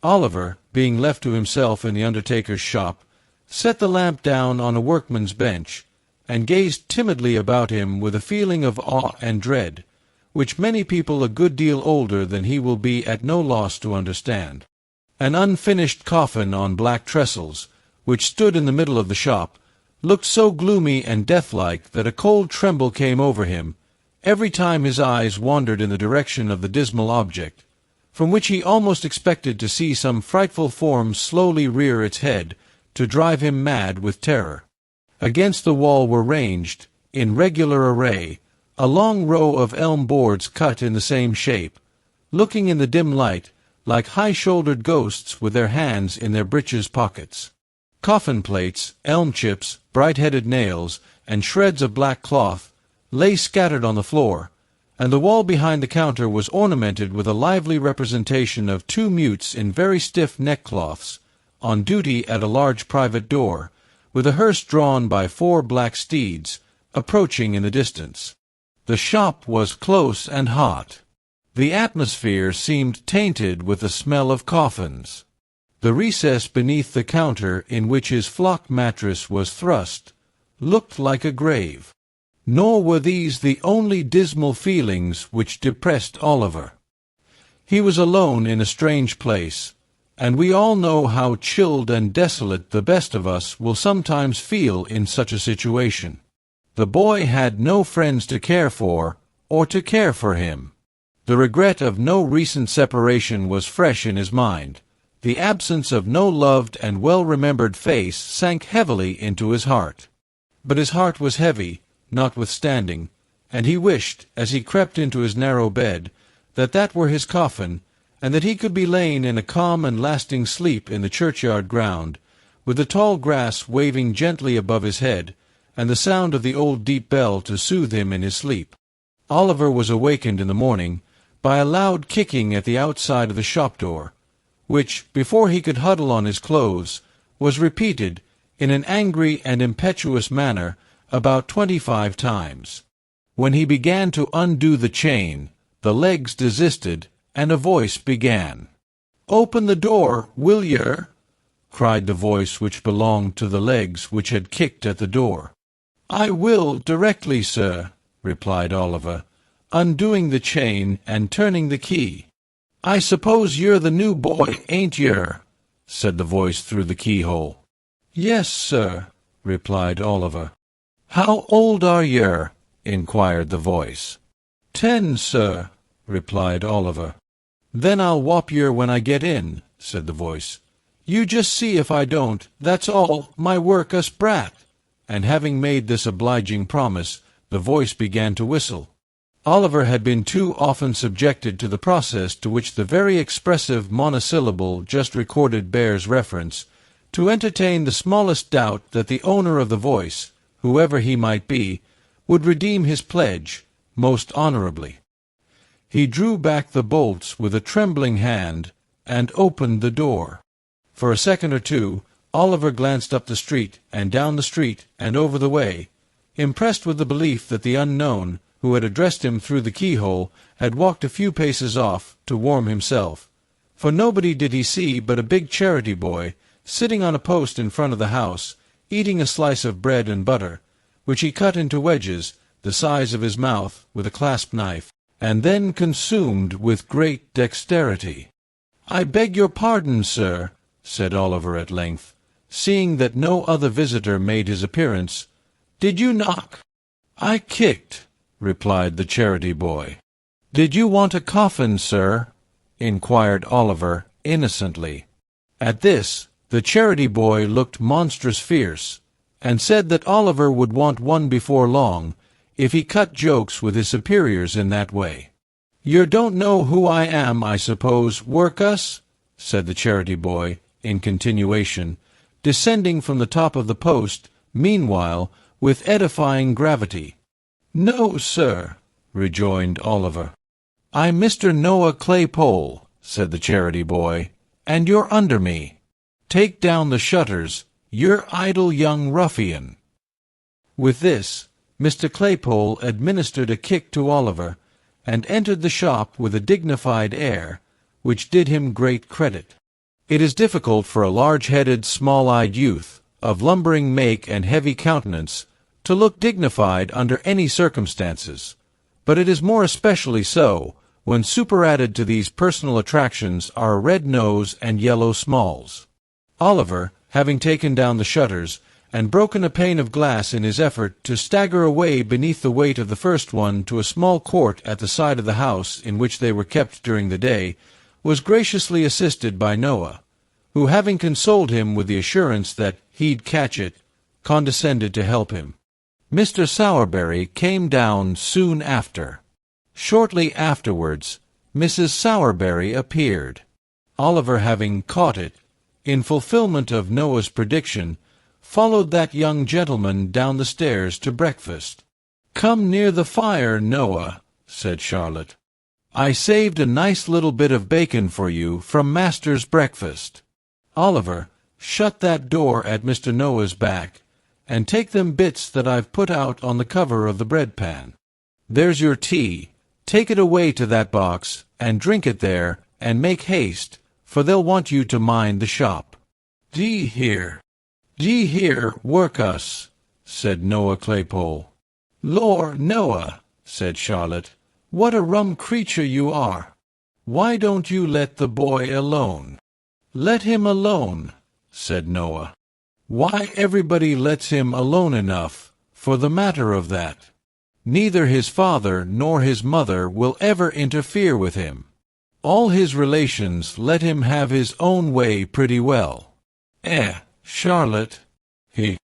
Oliver, being left to himself in the undertaker's shop, set the lamp down on a workman's bench, and gazed timidly about him with a feeling of awe and dread, which many people a good deal older than he will be at no loss to understand. An unfinished coffin on black trestles, which stood in the middle of the shop, looked so gloomy and death-like that a cold tremble came over him every time his eyes wandered in the direction of the dismal object, from which he almost expected to see some frightful form slowly rear its head to drive him mad with terror. Against the wall were ranged, in regular array, a long row of elm boards cut in the same shape, looking in the dim light like high-shouldered ghosts with their hands in their breeches pockets. Coffin plates, elm chips, bright-headed nails, and shreds of black cloth lay scattered on the floor, and the wall behind the counter was ornamented with a lively representation of two mutes in very stiff neckcloths, on duty at a large private door, with a hearse drawn by 4 black steeds, approaching in the distance. The shop was close and hot. The atmosphere seemed tainted with the smell of coffins. The recess beneath the counter in which his flock mattress was thrust looked like a grave. Nor were these the only dismal feelings which depressed Oliver. He was alone in a strange place, and we all know how chilled and desolate the best of us will sometimes feel in such a situation. The boy had no friends to care for, or to care for him. The regret of no recent separation was fresh in his mind. The absence of no loved and well-remembered face sank heavily into his heart. But his heart was heavy, notwithstanding, and he wished, as he crept into his narrow bed, that that were his coffin, and that he could be lain in a calm and lasting sleep in the churchyard ground, with the tall grass waving gently above his head, and the sound of the old deep bell to soothe him in his sleep. Oliver was awakened in the morning by a loud kicking at the outside of the shop door, which, before he could huddle on his clothes, was repeated, in an angry and impetuous manner, about 25 times. When he began to undo the chain, the legs desisted, and a voice began. "Open the door, will yer?" cried the voice which belonged to the legs which had kicked at the door. "I will directly, sir," replied Oliver, undoing the chain and turning the key. "I suppose you're the new boy, ain't yer?" said the voice through the keyhole. "Yes, sir," replied Oliver. "How old are yer?" inquired the voice. "10, sir," replied Oliver. "Then I'll whop yer when I get in," said the voice. "You just see if I don't, that's all, my workus brat." And having made this obliging promise, the voice began to whistle. Oliver had been too often subjected to the process to which the very expressive monosyllable just recorded bears reference, to entertain the smallest doubt that the owner of the voice, whoever he might be, would redeem his pledge most honorably. He drew back the bolts with a trembling hand and opened the door. For a second or two Oliver glanced up the street and down the street and over the way, impressed with the belief that the unknown, who had addressed him through the keyhole, had walked a few paces off to warm himself. For nobody did he see but a big charity boy, sitting on a post in front of the house, eating a slice of bread and butter, which he cut into wedges, the size of his mouth, with a clasp knife, and then consumed with great dexterity. "I beg your pardon, sir," said Oliver at length, seeing that no other visitor made his appearance. "Did you knock?" "I kicked," replied the charity boy. "Did you want a coffin, sir?" inquired Oliver, innocently. At this, the charity boy looked monstrous fierce, and said that Oliver would want one before long, if he cut jokes with his superiors in that way. "Yer don't know who I am, I suppose, workus?" said the charity boy, in continuation, descending from the top of the post, meanwhile, with edifying gravity. "No, sir," rejoined Oliver. "I'm Mr. Noah Claypole," said the charity boy, "and you're under me. Take down the shutters, you're idle young ruffian." With this, Mr. Claypole administered a kick to Oliver, and entered the shop with a dignified air, which did him great credit. It is difficult for a large-headed, small-eyed youth, of lumbering make and heavy countenance, to look dignified under any circumstances, but it is more especially so when superadded to these personal attractions are a red nose and yellow smalls. Oliver, having taken down the shutters, and broken a pane of glass in his effort to stagger away beneath the weight of the first one to a small court at the side of the house in which they were kept during the day, was graciously assisted by Noah, who, having consoled him with the assurance that he'd catch it, condescended to help him. Mr. Sowerberry came down soon after. Shortly afterwards, Mrs. Sowerberry appeared. Oliver, having caught it, in fulfillment of Noah's prediction, followed that young gentleman down the stairs to breakfast. "Come near the fire, Noah," said Charlotte. "I saved a nice little bit of bacon for you from master's breakfast. Oliver, shut that door at Mr. Noah's back, and take them bits that I've put out on the cover of the bread-pan. There's your tea. Take it away to that box, and drink it there, and make haste, for they'll want you to mind the shop. D'ye hear, workhouse," said Noah Claypole. "Lor, Noah," said Charlotte, "what a rum creature you are! Why don't you let the boy alone?" "Let him alone," said Noah. "Why, everybody lets him alone enough, for the matter of that. Neither his father nor his mother will ever interfere with him. All his relations let him have his own way pretty well. Charlotte, he.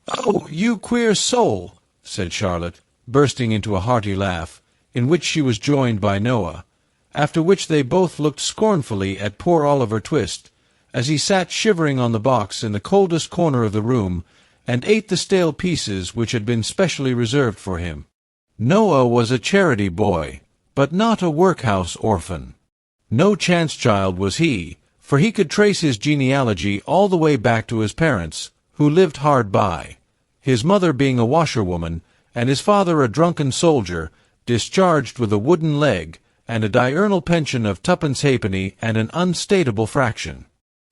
"Oh, you queer soul," said Charlotte, bursting into a hearty laugh, in which she was joined by Noah, after which they both looked scornfully at poor Oliver Twist, as he sat shivering on the box in the coldest corner of the room, and ate the stale pieces which had been specially reserved for him. Noah was a charity boy, but not a workhouse orphan. No chance child was he, for he could trace his genealogy all the way back to his parents, who lived hard by, his mother being a washerwoman, and his father a drunken soldier, discharged with a wooden leg, and a diurnal pension of twopence halfpenny and an unstateable fraction.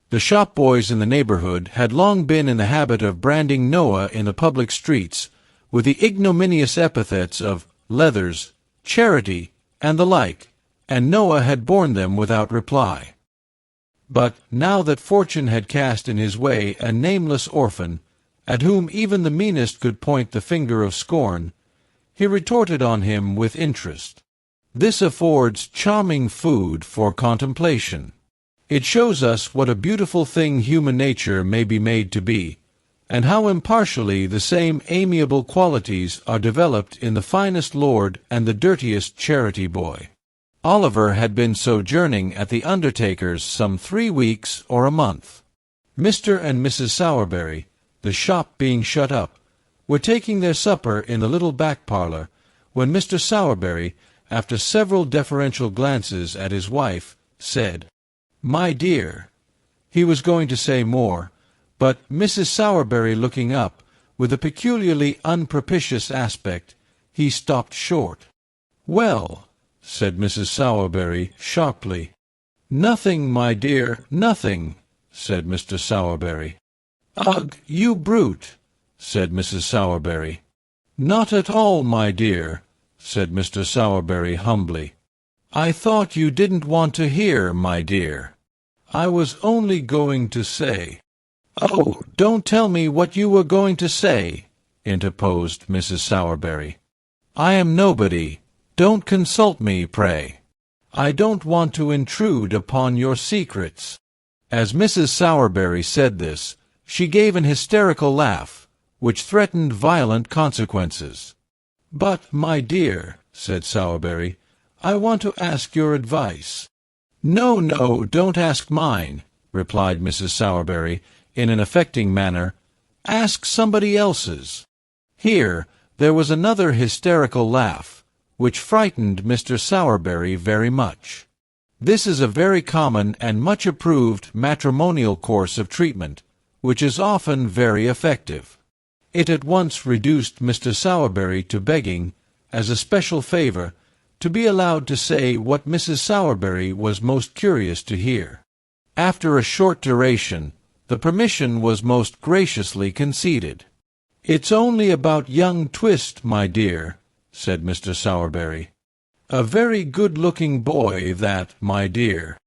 The shop boys in the neighborhood had long been in the habit of branding Noah in the public streets with the ignominious epithets of leathers, charity, and the like, and Noah had borne them without reply. But now that fortune had cast in his way a nameless orphan, at whom even the meanest could point the finger of scorn, he retorted on him with interest. This affords charming food for contemplation. It shows us what a beautiful thing human nature may be made to be, and how impartially the same amiable qualities are developed in the finest lord and the dirtiest charity boy. Oliver had been sojourning at the undertaker's some 3 weeks or a month. Mr. and Mrs. Sowerberry, the shop being shut up, were taking their supper in the little back parlour, when Mr. Sowerberry, after several deferential glances at his wife, said, "My dear." He was going to say more, but Mrs. Sowerberry looking up, with a peculiarly unpropitious aspect, he stopped short. "Well," said Mrs. Sowerberry sharply. "Nothing, my dear, nothing," said Mr. Sowerberry. "Ugh, you brute," said Mrs. Sowerberry. "Not at all, my dear," said Mr. Sowerberry humbly. "I thought you didn't want to hear, my dear. I was only going to say—" "Oh, don't tell me what you were going to say," interposed Mrs. Sowerberry. "I am nobody. Don't consult me, pray. I don't want to intrude upon your secrets." As Mrs. Sowerberry said this, she gave an hysterical laugh, which threatened violent consequences. "But, my dear," said Sowerberry, "I want to ask your advice." "No, no, don't ask mine," replied Mrs. Sowerberry, in an affecting manner. "Ask somebody else's." Here there was another hysterical laugh, which frightened Mr. Sowerberry very much. This is a very common and much approved matrimonial course of treatment, which is often very effective. It at once reduced Mr. Sowerberry to begging, as a special favor, to be allowed to say what Mrs. Sowerberry was most curious to hear. After a short duration, the permission was most graciously conceded. "It's only about young Twist, my dear," said Mr. Sowerberry. "A very good-looking boy, that, my dear."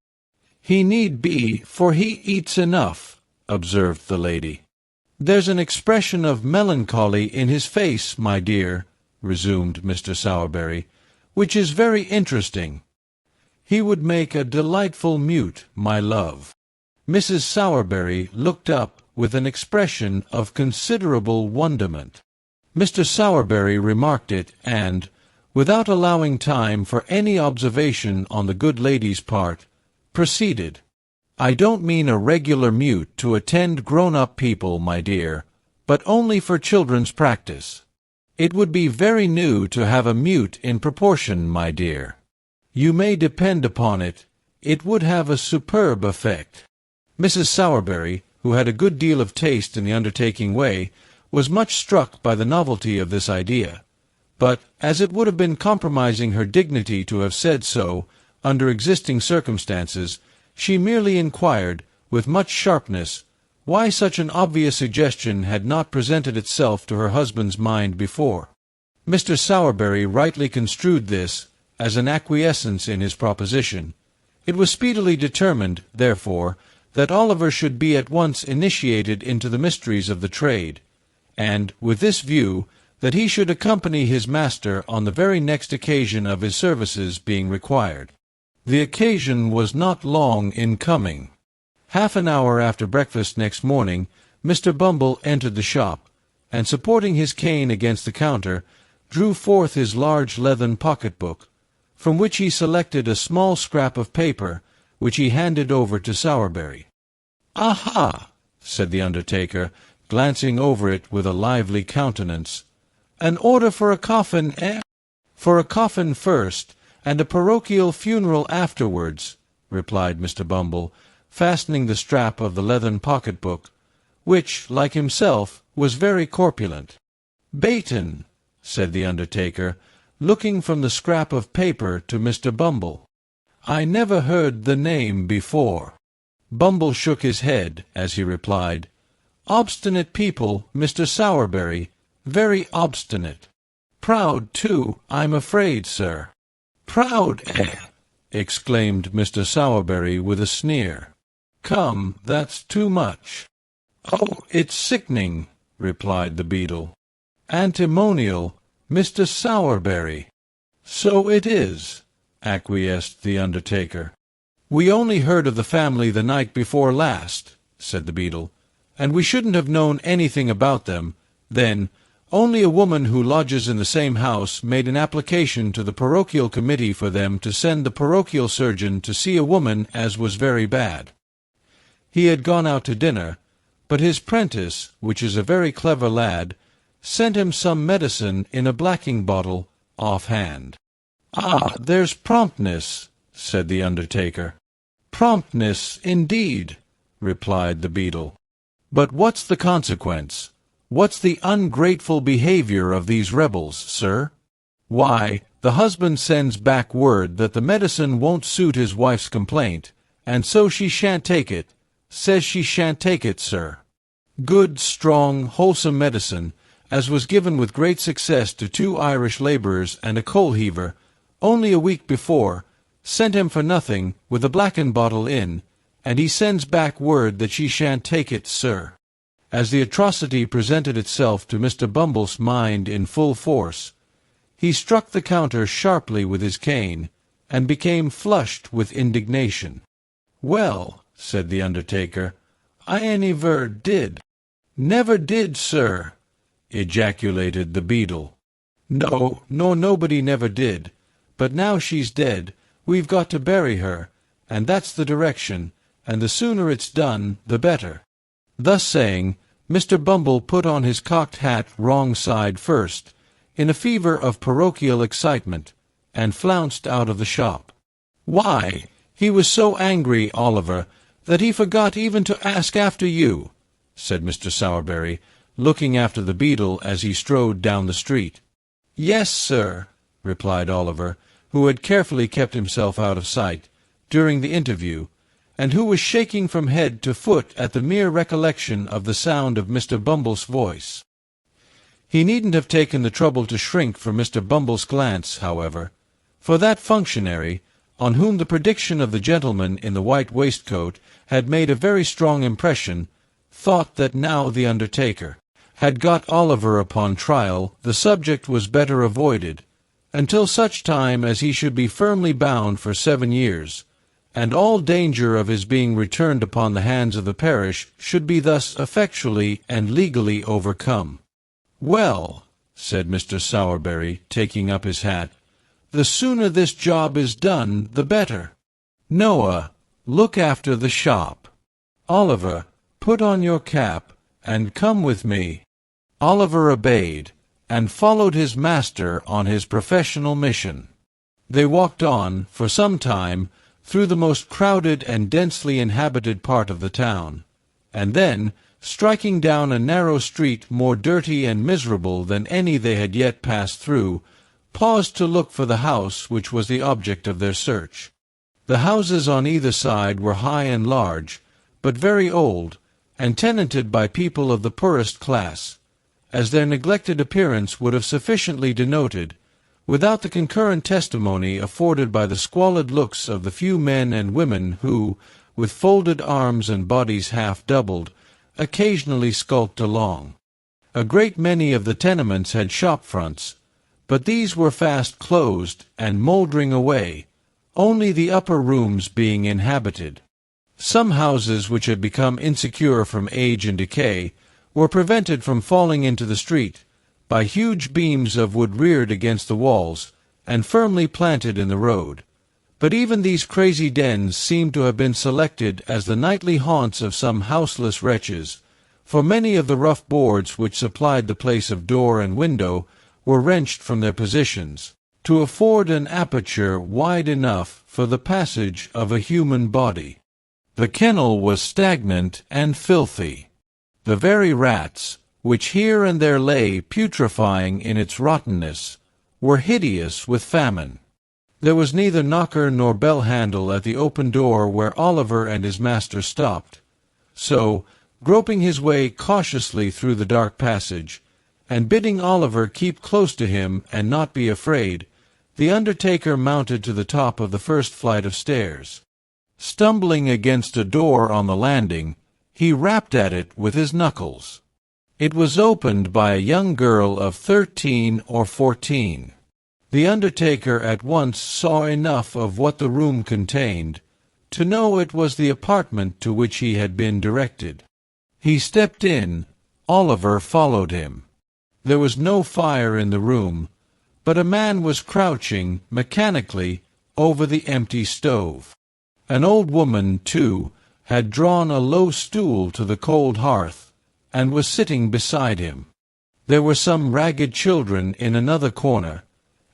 "He need be, for he eats enough," observed the lady. "There's an expression of melancholy in his face, my dear," resumed Mr. Sowerberry, "which is very interesting. He would make a delightful mute, my love." Mrs. Sowerberry looked up with an expression of considerable wonderment. Mr. Sowerberry remarked it, and, without allowing time for any observation on the good lady's part, proceeded. "I don't mean a regular mute to attend grown-up people, my dear, but only for children's practice. It would be very new to have a mute in proportion, my dear. You may depend upon it, it would have a superb effect." Mrs. Sowerberry, who had a good deal of taste in the undertaking way, was much struck by the novelty of this idea, but, as it would have been compromising her dignity to have said so, under existing circumstances, she merely inquired, with much sharpness, why such an obvious suggestion had not presented itself to her husband's mind before. Mr. Sowerberry rightly construed this as an acquiescence in his proposition. It was speedily determined, therefore, that Oliver should be at once initiated into the mysteries of the trade, and, with this view, that he should accompany his master on the very next occasion of his services being required. The occasion was not long in coming. Half an hour after breakfast next morning, Mr. Bumble entered the shop, and, supporting his cane against the counter, drew forth his large leathern pocket-book, from which he selected a small scrap of paper, which he handed over to Sowerberry. "Aha!" said the undertaker, glancing over it with a lively countenance. "An order for a coffin, eh?" "For a coffin first, and a parochial funeral afterwards," replied Mr. Bumble, fastening the strap of the leathern pocket-book, which, like himself, was very corpulent. "Bayton," said the undertaker, looking from the scrap of paper to Mr. Bumble. "I never heard the name before." Bumble shook his head as he replied, "Obstinate people, Mr. Sowerberry, very obstinate. Proud, too, I'm afraid, sir." "Proud, eh?" exclaimed Mr. Sowerberry with a sneer. "Come, that's too much." "Oh, it's sickening," replied the beadle. "Antimonial, Mr. Sowerberry." "So it is," acquiesced the undertaker. "We only heard of the family the night before last," said the beadle, "and we shouldn't have known anything about them then. Only a woman who lodges in the same house made an application to the parochial committee for them to send the parochial surgeon to see a woman as was very bad. He had gone out to dinner, but his prentice, which is a very clever lad, sent him some medicine in a blacking bottle off-hand." "Ah, there's promptness," said the undertaker. "Promptness, indeed," replied the beadle. "But what's the consequence? What's the ungrateful behavior of these rebels, sir? Why, the husband sends back word that the medicine won't suit his wife's complaint, and so she shan't take it, says she shan't take it, sir. Good, strong, wholesome medicine, as was given with great success to 2 Irish labourers and a coal-heaver, only a week before, sent him for nothing, with a blackened bottle in, and he sends back word that she shan't take it, sir." As the atrocity presented itself to Mr. Bumble's mind in full force, he struck the counter sharply with his cane, and became flushed with indignation. "Well," said the undertaker, "I never did." "Never did, sir!" ejaculated the beadle. "No, nor nobody never did. But now she's dead, we've got to bury her, and that's the direction, and the sooner it's done, the better." Thus saying, Mr. Bumble put on his cocked hat wrong side first, in a fever of parochial excitement, and flounced out of the shop. "Why, he was so angry, Oliver, that he forgot even to ask after you," said Mr. Sowerberry, looking after the beadle as he strode down the street. "Yes, sir," replied Oliver, who had carefully kept himself out of sight during the interview, and who was shaking from head to foot at the mere recollection of the sound of Mr. Bumble's voice. He needn't have taken the trouble to shrink from Mr. Bumble's glance, however, for that functionary, on whom the prediction of the gentleman in the white waistcoat had made a very strong impression, thought that now the undertaker had got Oliver upon trial, the subject was better avoided, until such time as he should be firmly bound for 7 years, and all danger of his being returned upon the hands of the parish should be thus effectually and legally overcome. "Well," said Mr. Sowerberry, taking up his hat, "the sooner this job is done, the better. Noah, look after the shop. Oliver, put on your cap, and come with me." Oliver obeyed, and followed his master on his professional mission. They walked on, for some time, through the most crowded and densely inhabited part of the town, and then, striking down a narrow street more dirty and miserable than any they had yet passed through, paused to look for the house which was the object of their search. The houses on either side were high and large, but very old, and tenanted by people of the poorest class, as their neglected appearance would have sufficiently denoted, without the concurrent testimony afforded by the squalid looks of the few men and women who, with folded arms and bodies half doubled, occasionally skulked along. A great many of the tenements had shop fronts, but these were fast closed and mouldering away, only the upper rooms being inhabited. Some houses which had become insecure from age and decay were prevented from falling into the street by huge beams of wood reared against the walls and firmly planted in the road. But even these crazy dens seemed to have been selected as the nightly haunts of some houseless wretches, for many of the rough boards which supplied the place of door and window were wrenched from their positions, to afford an aperture wide enough for the passage of a human body. The kennel was stagnant and filthy. The very rats, which here and there lay putrefying in its rottenness, were hideous with famine. There was neither knocker nor bell-handle at the open door where Oliver and his master stopped. So, groping his way cautiously through the dark passage, and bidding Oliver keep close to him and not be afraid, the undertaker mounted to the top of the first flight of stairs. Stumbling against a door on the landing, he rapped at it with his knuckles. It was opened by a young girl of 13 or 14. The undertaker at once saw enough of what the room contained to know it was the apartment to which he had been directed. He stepped in. Oliver followed him. There was no fire in the room, but a man was crouching, mechanically, over the empty stove. An old woman, too, had drawn a low stool to the cold hearth, and was sitting beside him. There were some ragged children in another corner,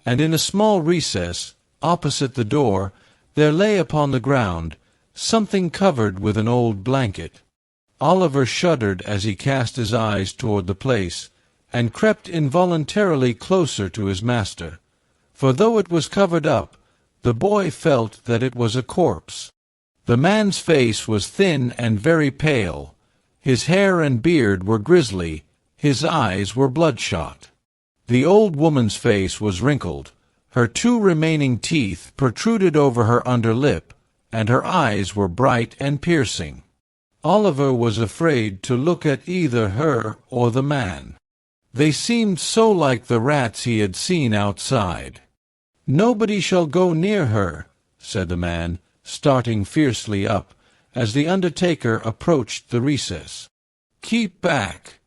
and in a small recess, opposite the door, there lay upon the ground something covered with an old blanket. Oliver shuddered as he cast his eyes toward the place, and crept involuntarily closer to his master, for though it was covered up, the boy felt that it was a corpse. The man's face was thin and very pale. His hair and beard were grisly. His eyes were bloodshot. The old woman's face was wrinkled. Her 2 remaining teeth protruded over her under lip, and her eyes were bright and piercing. Oliver was afraid to look at either her or the man. They seemed so like the rats he had seen outside. "Nobody shall go near her," said the man, starting fiercely up, as the undertaker approached the recess. "Keep back.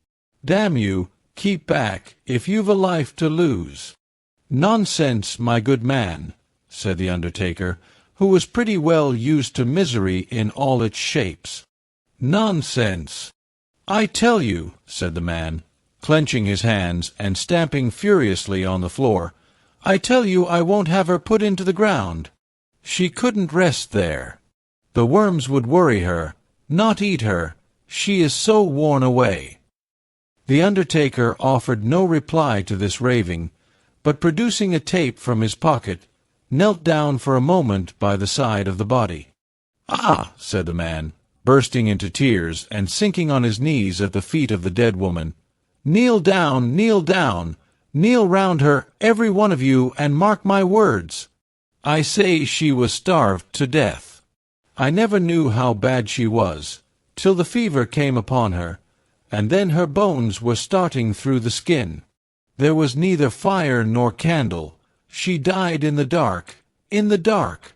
Damn you, keep back, if you've a life to lose." "Nonsense, my good man," said the undertaker, who was pretty well used to misery in all its shapes. "Nonsense." "I tell you," said the man, clenching his hands and stamping furiously on the floor, "I tell you I won't have her put into the ground. She couldn't rest there. The worms would worry her, not eat her. She is so worn away." The undertaker offered no reply to this raving, but producing a tape from his pocket, knelt down for a moment by the side of the body. "Ah!" said the man, bursting into tears and sinking on his knees at the feet of the dead woman. "Kneel down, kneel down! Kneel round her, every one of you, and mark my words. I say she was starved to death. I never knew how bad she was, till the fever came upon her, and then her bones were starting through the skin. There was neither fire nor candle. She died in the dark, in the dark.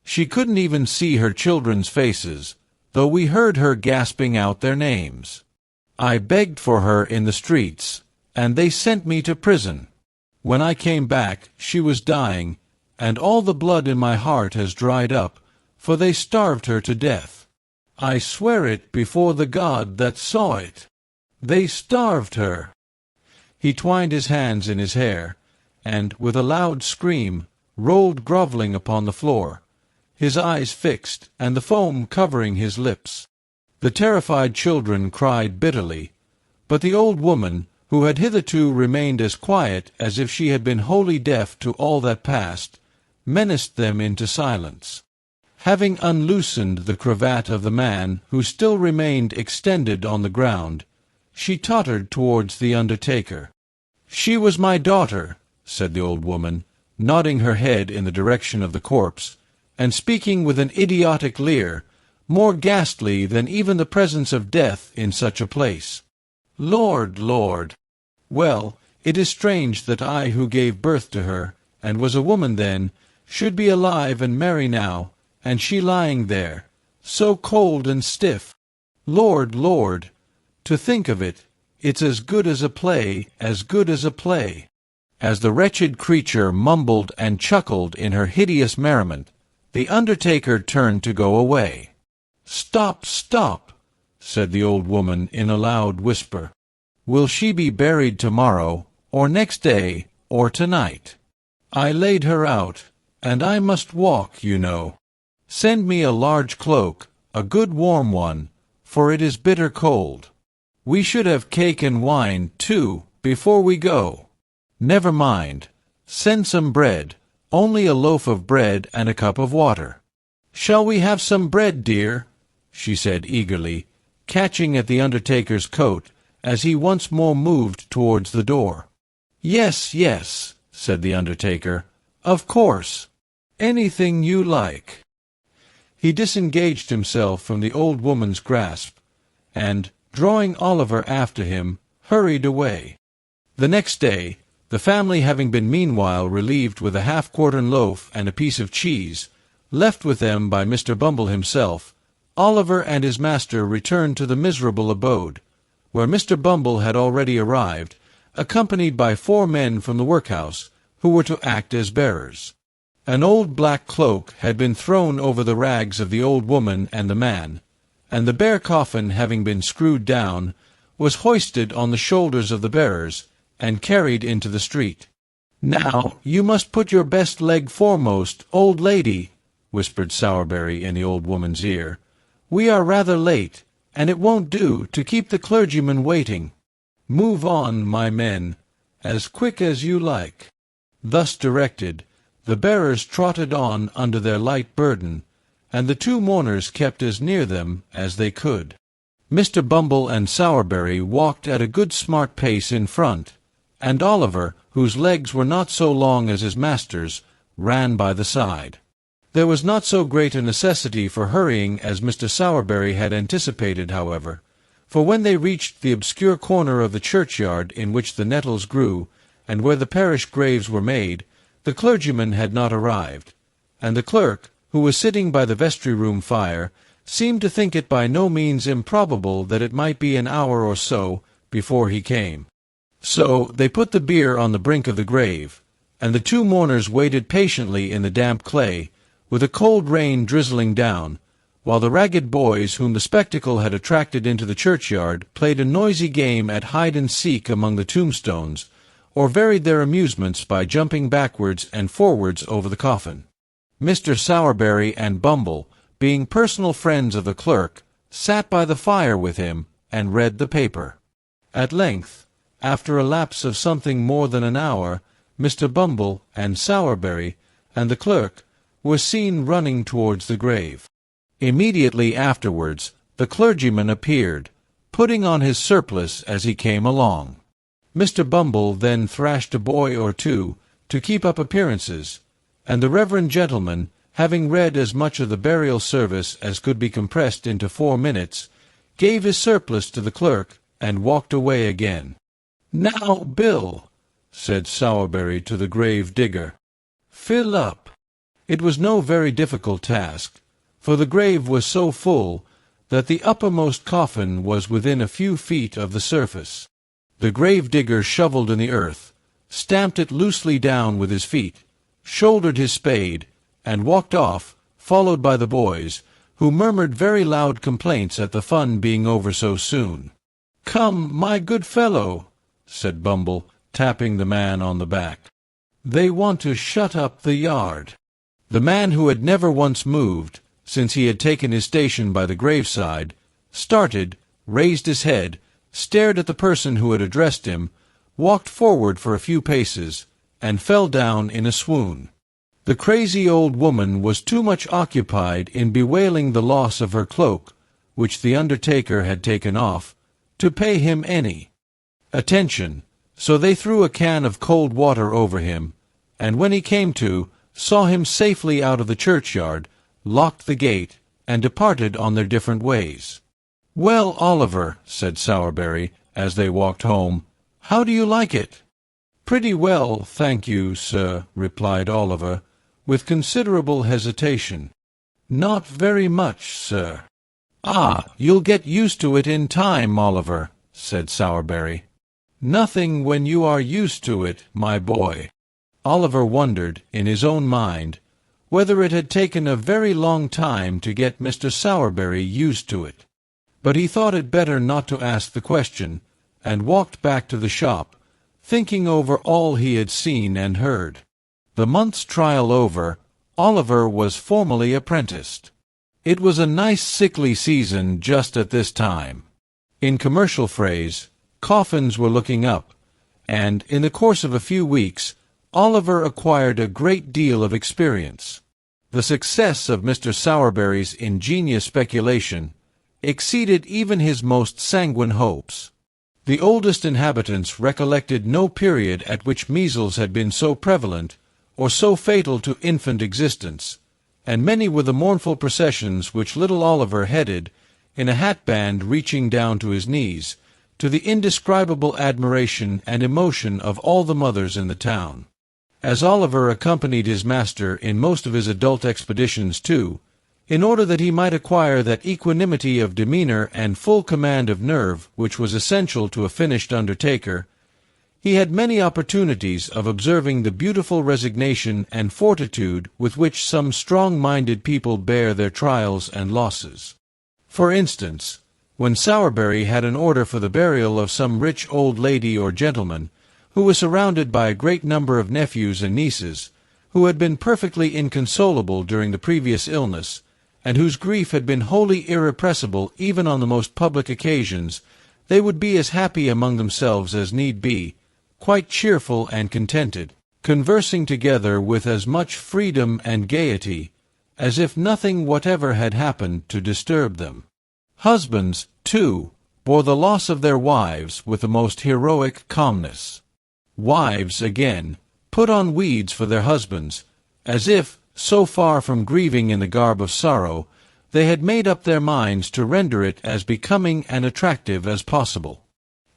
She couldn't even see her children's faces, though we heard her gasping out their names. I begged for her in the streets, and they sent me to prison. When I came back, she was dying, and all the blood in my heart has dried up, for they starved her to death. I swear it before the God that saw it. They starved her." He twined his hands in his hair, and, with a loud scream, rolled grovelling upon the floor, his eyes fixed, and the foam covering his lips. The terrified children cried bitterly, but the old woman, who had hitherto remained as quiet as if she had been wholly deaf to all that passed, menaced them into silence. Having unloosened the cravat of the man, who still remained extended on the ground, she tottered towards the undertaker. "She was my daughter," said the old woman, nodding her head in the direction of the corpse, and speaking with an idiotic leer, more ghastly than even the presence of death in such a place. "Lord, Lord! Well, it is strange that I, who gave birth to her, and was a woman then, should be alive and merry now, and she lying there, so cold and stiff. Lord, Lord! To think of it, it's as good as a play, as good as a play." As the wretched creature mumbled and chuckled in her hideous merriment, the undertaker turned to go away. "Stop, stop," said the old woman in a loud whisper. "Will she be buried tomorrow, or next day, or tonight? I laid her out, and I must walk, you know. Send me a large cloak, a good warm one, for it is bitter cold. We should have cake and wine, too, before we go. Never mind. Send some bread, only a loaf of bread and a cup of water. Shall we have some bread, dear?" she said eagerly, catching at the undertaker's coat as he once more moved towards the door. "Yes, yes," said the undertaker. "Of course. Anything you like." He disengaged himself from the old woman's grasp, and, drawing Oliver after him, hurried away. The next day, the family having been meanwhile relieved with a half-quartern loaf and a piece of cheese, left with them by Mr. Bumble himself, Oliver and his master returned to the miserable abode, where Mr. Bumble had already arrived, accompanied by 4 men from the workhouse, who were to act as bearers. An old black cloak had been thrown over the rags of the old woman and the man, and the bare coffin, having been screwed down, was hoisted on the shoulders of the bearers, and carried into the street. "Now, you must put your best leg foremost, old lady," whispered Sowerberry in the old woman's ear. "We are rather late, and it won't do to keep the clergyman waiting. Move on, my men, as quick as you like." Thus directed, the bearers trotted on under their light burden, and the 2 mourners kept as near them as they could. Mr. Bumble and Sowerberry walked at a good smart pace in front, and Oliver, whose legs were not so long as his master's, ran by the side. There was not so great a necessity for hurrying as Mr. Sowerberry had anticipated, however, for when they reached the obscure corner of the churchyard in which the nettles grew, and where the parish graves were made, the clergyman had not arrived, and the clerk, who was sitting by the vestry-room fire, seemed to think it by no means improbable that it might be an hour or so before he came. So they put the bier on the brink of the grave, and the 2 mourners waited patiently in the damp clay, with a cold rain drizzling down, while the ragged boys whom the spectacle had attracted into the churchyard played a noisy game at hide-and-seek among the tombstones, or varied their amusements by jumping backwards and forwards over the coffin. Mr. Sowerberry and Bumble, being personal friends of the clerk, sat by the fire with him and read the paper. At length, after a lapse of something more than an hour, Mr. Bumble and Sowerberry, and the clerk, was seen running towards the grave. Immediately afterwards, the clergyman appeared, putting on his surplice as he came along. Mr. Bumble then thrashed a boy or two to keep up appearances, and the reverend gentleman, having read as much of the burial service as could be compressed into 4 minutes, gave his surplice to the clerk and walked away again. "Now, Bill," said Sowerberry to the grave digger, "fill up." It was no very difficult task, for the grave was so full that the uppermost coffin was within a few feet of the surface. The grave digger shovelled in the earth, stamped it loosely down with his feet, shouldered his spade, and walked off, followed by the boys, who murmured very loud complaints at the fun being over so soon. "Come, my good fellow," said Bumble, tapping the man on the back. "They want to shut up the yard." The man, who had never once moved, since he had taken his station by the graveside, started, raised his head, stared at the person who had addressed him, walked forward for a few paces, and fell down in a swoon. The crazy old woman was too much occupied in bewailing the loss of her cloak, which the undertaker had taken off, to pay him any attention, so they threw a can of cold water over him, and when he came to, saw him safely out of the churchyard, locked the gate, and departed on their different ways. "Well, Oliver," said Sowerberry, as they walked home, "how do you like it?" "Pretty well, thank you, sir," replied Oliver, with considerable hesitation. "Not very much, sir." "Ah, you'll get used to it in time, Oliver," said Sowerberry. "Nothing when you are used to it, my boy." Oliver wondered, in his own mind, whether it had taken a very long time to get Mr. Sowerberry used to it. But he thought it better not to ask the question, and walked back to the shop, thinking over all he had seen and heard. The month's trial over, Oliver was formally apprenticed. It was a nice sickly season just at this time. In commercial phrase, coffins were looking up, and, in the course of a few weeks, Oliver acquired a great deal of experience. The success of Mr. Sowerberry's ingenious speculation exceeded even his most sanguine hopes. The oldest inhabitants recollected no period at which measles had been so prevalent or so fatal to infant existence, and many were the mournful processions which little Oliver headed, in a hatband reaching down to his knees, to the indescribable admiration and emotion of all the mothers in the town. As Oliver accompanied his master in most of his adult expeditions too, in order that he might acquire that equanimity of demeanor and full command of nerve which was essential to a finished undertaker, he had many opportunities of observing the beautiful resignation and fortitude with which some strong-minded people bear their trials and losses. For instance, when Sowerberry had an order for the burial of some rich old lady or gentleman, who was surrounded by a great number of nephews and nieces, who had been perfectly inconsolable during the previous illness, and whose grief had been wholly irrepressible even on the most public occasions, they would be as happy among themselves as need be, quite cheerful and contented, conversing together with as much freedom and gaiety as if nothing whatever had happened to disturb them. Husbands, too, bore the loss of their wives with the most heroic calmness. Wives, again, put on weeds for their husbands, as if, so far from grieving in the garb of sorrow, they had made up their minds to render it as becoming and attractive as possible.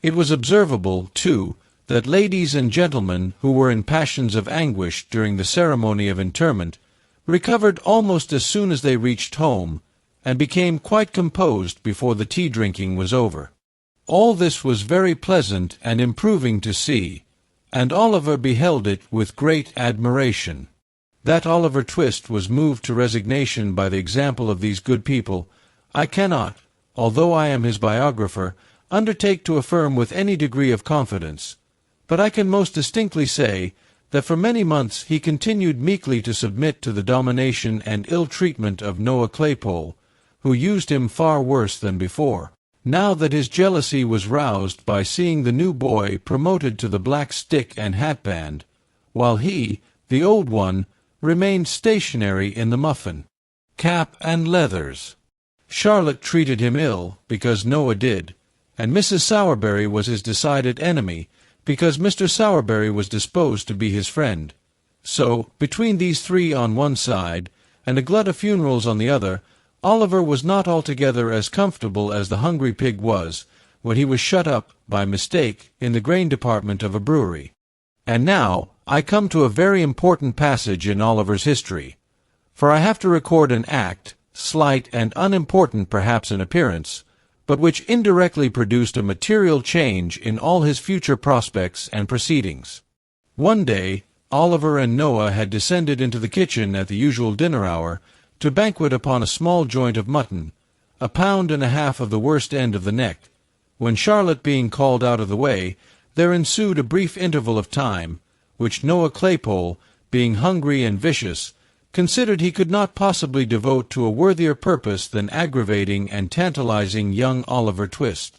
It was observable, too, that ladies and gentlemen who were in passions of anguish during the ceremony of interment recovered almost as soon as they reached home, and became quite composed before the tea-drinking was over. All this was very pleasant and improving to see, and Oliver beheld it with great admiration. That Oliver Twist was moved to resignation by the example of these good people, I cannot, although I am his biographer, undertake to affirm with any degree of confidence, but I can most distinctly say that for many months he continued meekly to submit to the domination and ill-treatment of Noah Claypole, who used him far worse than before. Now that his jealousy was roused by seeing the new boy promoted to the black stick and hatband, while he, the old one, remained stationary in the muffin, cap and leathers. Charlotte treated him ill, because Noah did, and Mrs. Sowerberry was his decided enemy, because Mr. Sowerberry was disposed to be his friend. So, between these three on one side, and a glut of funerals on the other, Oliver was not altogether as comfortable as the hungry pig was, when he was shut up, by mistake, in the grain department of a brewery. And now I come to a very important passage in Oliver's history, for I have to record an act, slight and unimportant perhaps in appearance, but which indirectly produced a material change in all his future prospects and proceedings. One day Oliver and Noah had descended into the kitchen at the usual dinner hour to banquet upon a small joint of mutton, 1.5 pounds of the worst end of the neck, when Charlotte being called out of the way, there ensued a brief interval of time, which Noah Claypole, being hungry and vicious, considered he could not possibly devote to a worthier purpose than aggravating and tantalizing young Oliver Twist.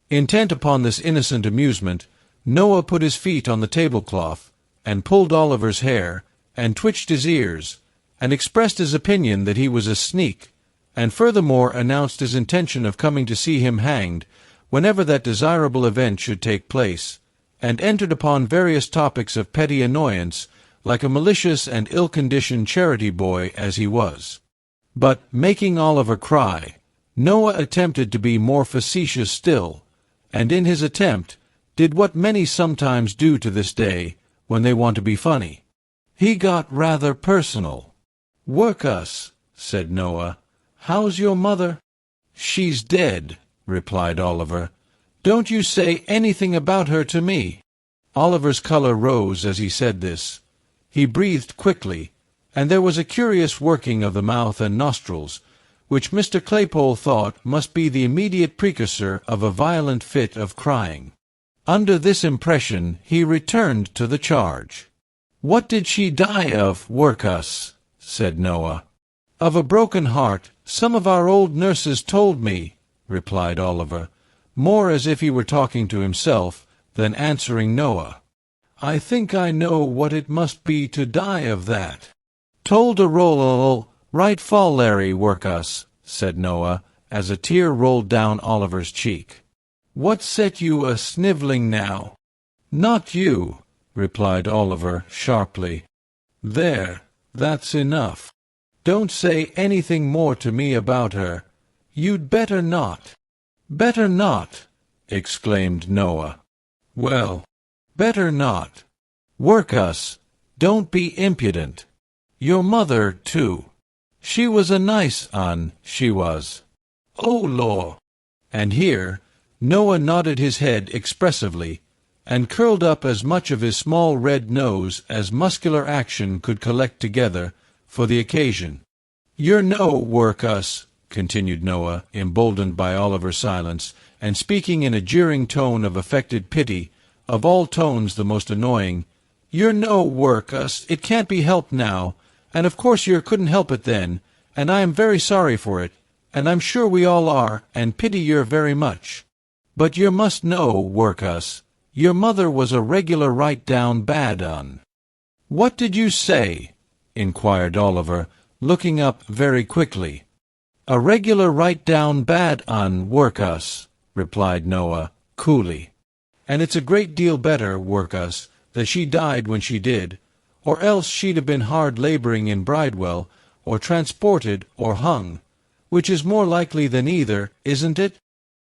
Intent upon this innocent amusement, Noah put his feet on the tablecloth, and pulled Oliver's hair, and twitched his ears, and expressed his opinion that he was a sneak, and furthermore announced his intention of coming to see him hanged, whenever that desirable event should take place, and entered upon various topics of petty annoyance, like a malicious and ill-conditioned charity boy as he was. But, making Oliver cry, Noah attempted to be more facetious still, and in his attempt did what many sometimes do to this day when they want to be funny. He got rather personal. "Workhouse," said Noah, "how's your mother?" "She's dead," replied Oliver. "Don't you say anything about her to me." Oliver's color rose as he said this. He breathed quickly, and there was a curious working of the mouth and nostrils, which Mr. Claypole thought must be the immediate precursor of a violent fit of crying. Under this impression he returned to the charge. "What did she die of, Workhouse?" said Noah. "Of a broken heart, some of our old nurses told me," replied Oliver, more as if he were talking to himself than answering Noah. "I think I know what it must be to die of that." "Told a roll right fall, Larry, Workhouse," said Noah, as a tear rolled down Oliver's cheek. "What set you a-snivelling now?" "Not you," replied Oliver sharply. "There, that's enough. Don't say anything more to me about her. You'd better not." "Better not!" exclaimed Noah. "Well, better not. Workhouse, don't be impudent. Your mother, too. She was a nice un, she was. Oh, law!" And here Noah nodded his head expressively, and curled up as much of his small red nose as muscular action could collect together for the occasion. "You're no Workhouse," continued Noah, emboldened by Oliver's silence, and speaking in a jeering tone of affected pity, of all tones the most annoying. "You're no Workhouse, it can't be helped now, and of course you couldn't help it then, and I am very sorry for it, and I'm sure we all are, and pity you very much. But you must know, Workhouse, your mother was a regular right-down bad un." "What did you say?" inquired Oliver, looking up very quickly. "A regular right-down bad un, Workhouse," replied Noah, coolly. "And it's a great deal better, Workhouse, that she died when she did, or else she'd have been hard labouring in Bridewell, or transported, or hung, which is more likely than either, isn't it?"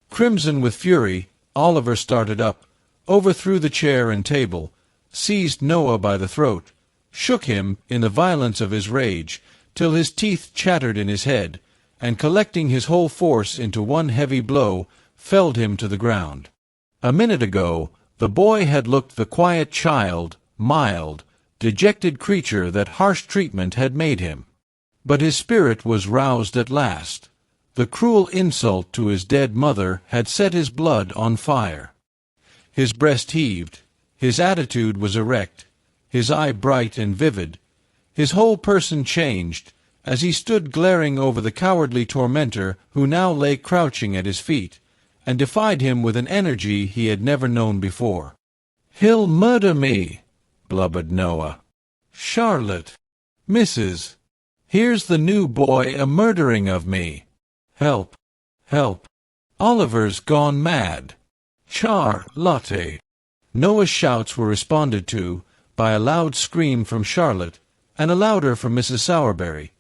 Crimson with fury, Oliver started up, overthrew the chair and table, seized Noah by the throat, shook him in the violence of his rage, till his teeth chattered in his head, and collecting his whole force into one heavy blow, felled him to the ground. A minute ago the boy had looked the quiet child, mild, dejected creature that harsh treatment had made him. But his spirit was roused at last. The cruel insult to his dead mother had set his blood on fire. His breast heaved, his attitude was erect, his eye bright and vivid. His whole person changed, as he stood glaring over the cowardly tormentor who now lay crouching at his feet, and defied him with an energy he had never known before. "He'll murder me," blubbered Noah. "Charlotte!" Missus, here's the new boy a-murdering of me. Help! Help! Oliver's gone mad. Charlotte!" Noah's shouts were responded to by a loud scream from Charlotte, and a louder from Mrs. Sowerberry,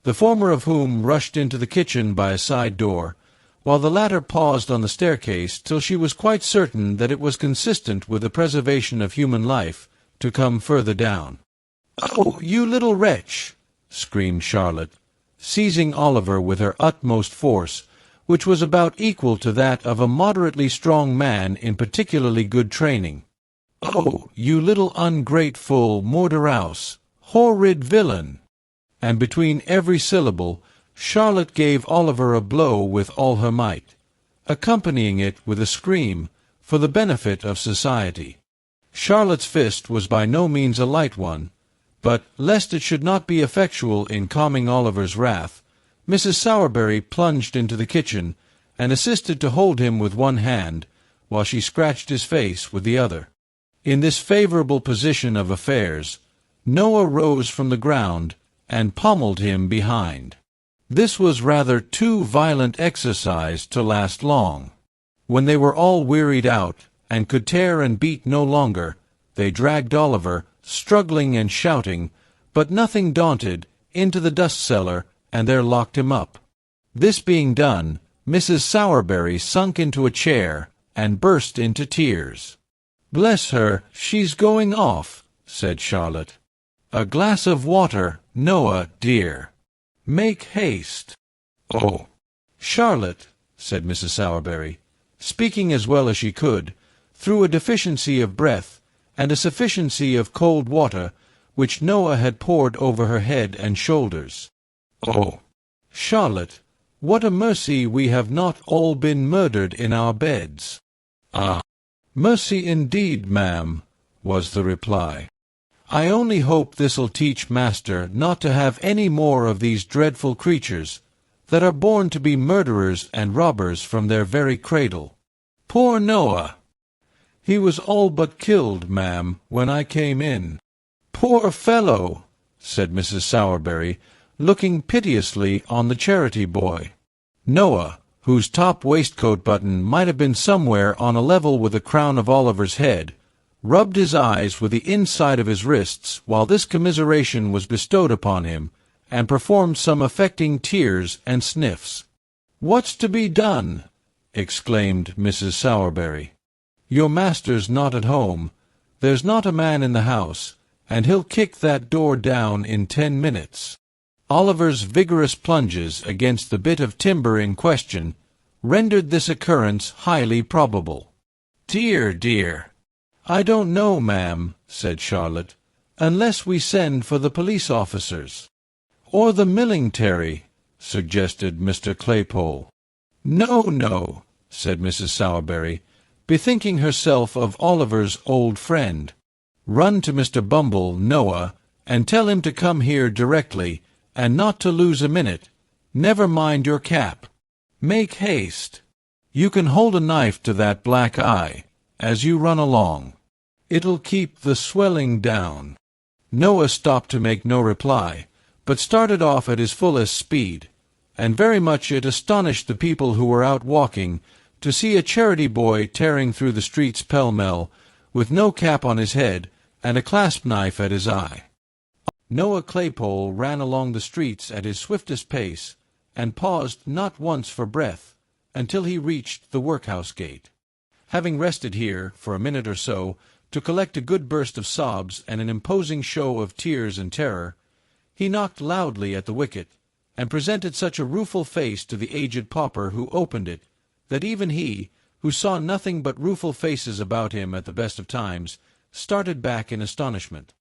the former of whom rushed into the kitchen by a side door, while the latter paused on the staircase till she was quite certain that it was consistent with the preservation of human life to come further down. "Oh, you little wretch!" screamed Charlotte, seizing Oliver with her utmost force, which was about equal to that of a moderately strong man in particularly good training. "Oh, you little ungrateful Morderouse, horrid villain!" And between every syllable Charlotte gave Oliver a blow with all her might, accompanying it with a scream for the benefit of society. Charlotte's fist was by no means a light one, but, lest it should not be effectual in calming Oliver's wrath, Mrs. Sowerberry plunged into the kitchen and assisted to hold him with one hand, while she scratched his face with the other. In this favorable position of affairs, Noah rose from the ground and pommeled him behind. This was rather too violent exercise to last long. When they were all wearied out, and could tear and beat no longer, they dragged Oliver, struggling and shouting, but nothing daunted, into the dust-cellar, and there locked him up. This being done, Mrs. Sowerberry sunk into a chair, and burst into tears. "Bless her, she's going off," said Charlotte. "A glass of water, Noah, dear. Make haste." "Oh." "Charlotte," said Mrs. Sowerberry, speaking as well as she could, through a deficiency of breath and a sufficiency of cold water which Noah had poured over her head and shoulders. "Oh." "Charlotte, what a mercy we have not all been murdered in our beds." "Ah." "Mercy indeed, ma'am," was the reply. "I only hope this'll teach master not to have any more of these dreadful creatures, that are born to be murderers and robbers from their very cradle. Poor Noah! He was all but killed, ma'am, when I came in." "Poor fellow!" said Mrs. Sowerberry, looking piteously on the charity boy. Noah, whose top waistcoat button might have been somewhere on a level with the crown of Oliver's head, rubbed his eyes with the inside of his wrists while this commiseration was bestowed upon him, and performed some affecting tears and sniffs. "What's to be done?" exclaimed Mrs. Sowerberry. "Your master's not at home. There's not a man in the house, and he'll kick that door down in 10 minutes. Oliver's vigorous plunges against the bit of timber in question rendered this occurrence highly probable. "Dear, dear! "I don't know, ma'am," said Charlotte, "unless we send for the police officers." "Or the millingtary," suggested Mr. Claypole. "No, no," said Mrs. Sowerberry, bethinking herself of Oliver's old friend. "Run to Mr. Bumble, Noah, and tell him to come here directly, and not to lose a minute. Never mind your cap. Make haste. You can hold a knife to that black eye as you run along. It'll keep the swelling down." Noah stopped to make no reply, but started off at his fullest speed, and very much it astonished the people who were out walking to see a charity boy tearing through the streets pell-mell, with no cap on his head and a clasp-knife at his eye. Noah Claypole ran along the streets at his swiftest pace, and paused not once for breath, until he reached the workhouse gate. Having rested here for a minute or so, to collect a good burst of sobs and an imposing show of tears and terror, he knocked loudly at the wicket, and presented such a rueful face to the aged pauper who opened it, that even he, who saw nothing but rueful faces about him at the best of times, started back in astonishment.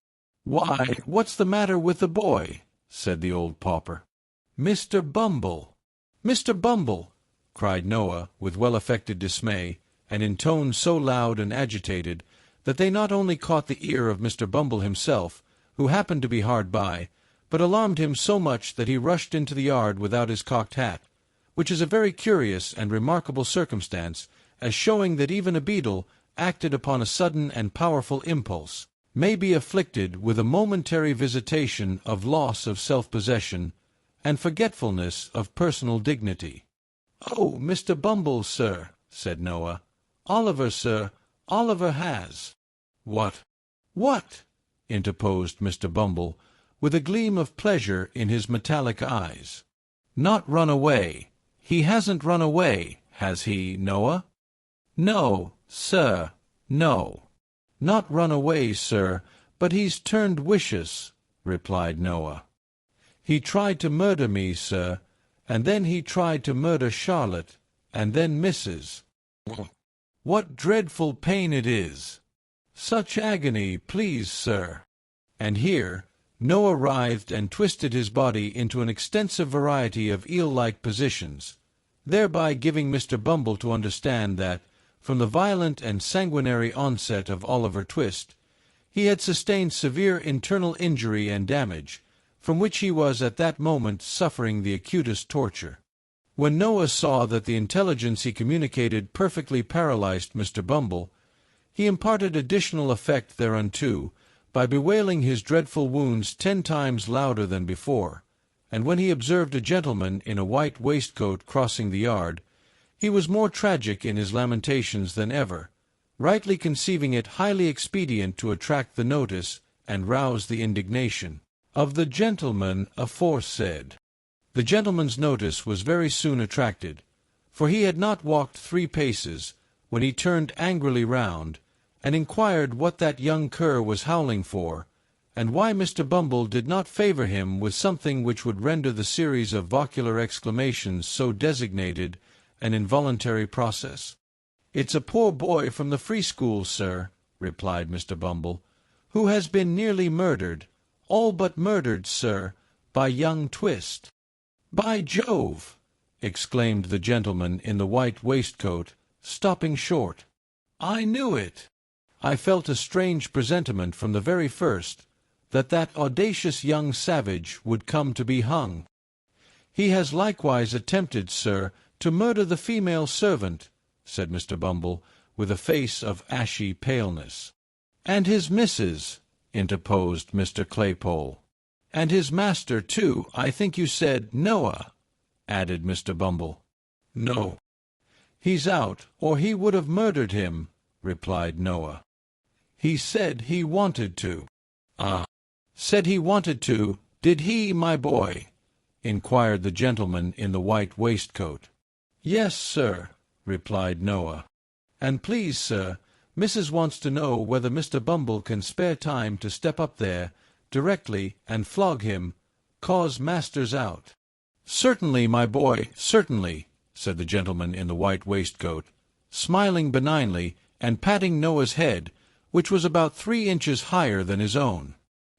"Why, what's the matter with the boy?" said the old pauper. "Mr. Bumble! Mr. Bumble!" cried Noah, with well-affected dismay, and in tones so loud and agitated that they not only caught the ear of Mr. Bumble himself, who happened to be hard by, but alarmed him so much that he rushed into the yard without his cocked hat, which is a very curious and remarkable circumstance, as showing that even a beadle acted upon a sudden and powerful impulse. may be afflicted with a momentary visitation of loss of self-possession and forgetfulness of personal dignity. "Oh, Mr. Bumble, sir," said Noah. "Oliver, sir, Oliver has—" "What? What?" interposed Mr. Bumble, with a gleam of pleasure in his metallic eyes. "Not run away. He hasn't run away, has he, Noah?" "No, sir, no." "Not run away, sir, but he's turned vicious," replied Noah. "He tried to murder me, sir, and then he tried to murder Charlotte, and then Mrs. What dreadful pain it is! Such agony, please, sir." And here Noah writhed and twisted his body into an extensive variety of eel-like positions, thereby giving Mr. Bumble to understand that, from the violent and sanguinary onset of Oliver Twist, he had sustained severe internal injury and damage, from which he was at that moment suffering the acutest torture. When Noah saw that the intelligence he communicated perfectly paralyzed Mr. Bumble, he imparted additional effect thereunto by bewailing his dreadful wounds 10 times louder than before, and when he observed a gentleman in a white waistcoat crossing the yard, he was more tragic in his lamentations than ever, rightly conceiving it highly expedient to attract the notice and rouse the indignation of the gentleman aforesaid. The gentleman's notice was very soon attracted, for he had not walked 3 paces when he turned angrily round, and inquired what that young cur was howling for, and why Mr. Bumble did not favor him with something which would render the series of vocular exclamations so designated an involuntary process. "It's a poor boy from the free school, sir," replied Mr. Bumble, "who has been nearly murdered, all but murdered, sir, by young Twist." "By Jove!" exclaimed the gentleman in the white waistcoat, stopping short. "I knew it. I felt a strange presentiment from the very first that audacious young savage would come to be hung. He has likewise attempted, sir, to murder the female servant," said Mr. Bumble, with a face of ashy paleness. "And his missus," interposed Mr. Claypole. "And his master, too, I think you said, Noah," added Mr. Bumble. "No. He's out, or he would have murdered him," replied Noah. "He said he wanted to." "Ah, said he wanted to, did he, my boy?" inquired the gentleman in the white waistcoat. "Yes, sir," replied Noah. "And please, sir, Mrs. wants to know whether Mr. Bumble can spare time to step up there directly and flog him, 'cause master's out." "Certainly, my boy, certainly," said the gentleman in the white waistcoat, smiling benignly and patting Noah's head, which was about 3 inches higher than his own.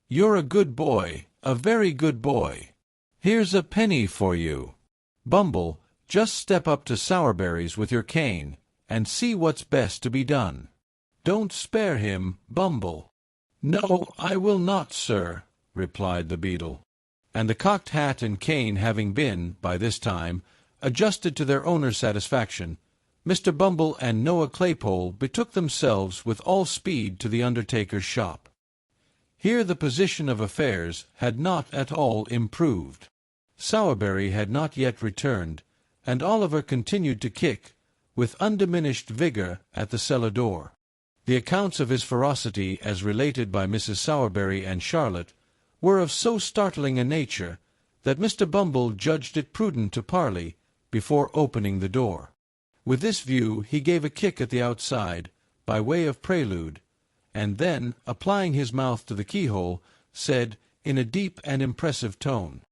"You're a good boy, a very good boy. Here's a penny for you. Bumble, just step up to Sowerberry's with your cane, and see what's best to be done. Don't spare him, Bumble." "No, I will not, sir," replied the beadle. And the cocked hat and cane having been, by this time, adjusted to their owner's satisfaction, Mr. Bumble and Noah Claypole betook themselves with all speed to the undertaker's shop. Here the position of affairs had not at all improved. Sowerberry had not yet returned, and Oliver continued to kick, with undiminished vigor, at the cellar door. The accounts of his ferocity, as related by Mrs. Sowerberry and Charlotte, were of so startling a nature that Mr. Bumble judged it prudent to parley before opening the door. With this view he gave a kick at the outside, by way of prelude, and then, applying his mouth to the keyhole, said, in a deep and impressive tone,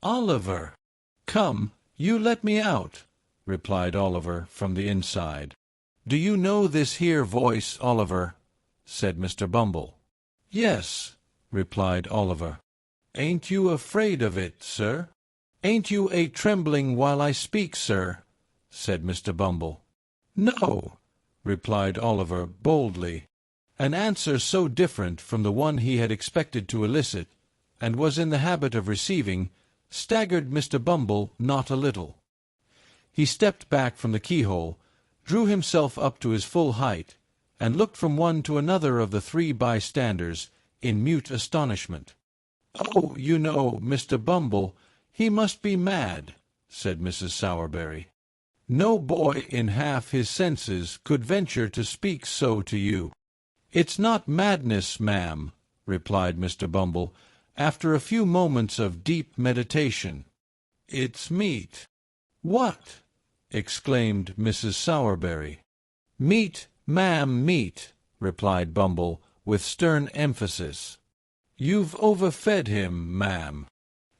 "Oliver!" "Come, you let me out," replied Oliver from the inside. "Do you know this here voice, Oliver?" said Mr. Bumble. "Yes," replied Oliver. "Ain't you afraid of it, sir?" "Ain't you a trembling while I speak, sir?" said Mr. Bumble. "No," replied Oliver boldly. An answer so different from the one he had expected to elicit, and was in the habit of receiving, staggered Mr. Bumble not a little. He stepped back from the keyhole, drew himself up to his full height, and looked from one to another of the three bystanders in mute astonishment. "Oh, you know, Mr. Bumble, he must be mad," said Mrs. Sowerberry. "No boy in half his senses could venture to speak so to you." "It's not madness, ma'am," replied Mr. Bumble, after a few moments of deep meditation. "It's meat." "What?" exclaimed Mrs. Sowerberry. "Meat, ma'am, meat," replied Bumble, with stern emphasis. "You've overfed him, ma'am.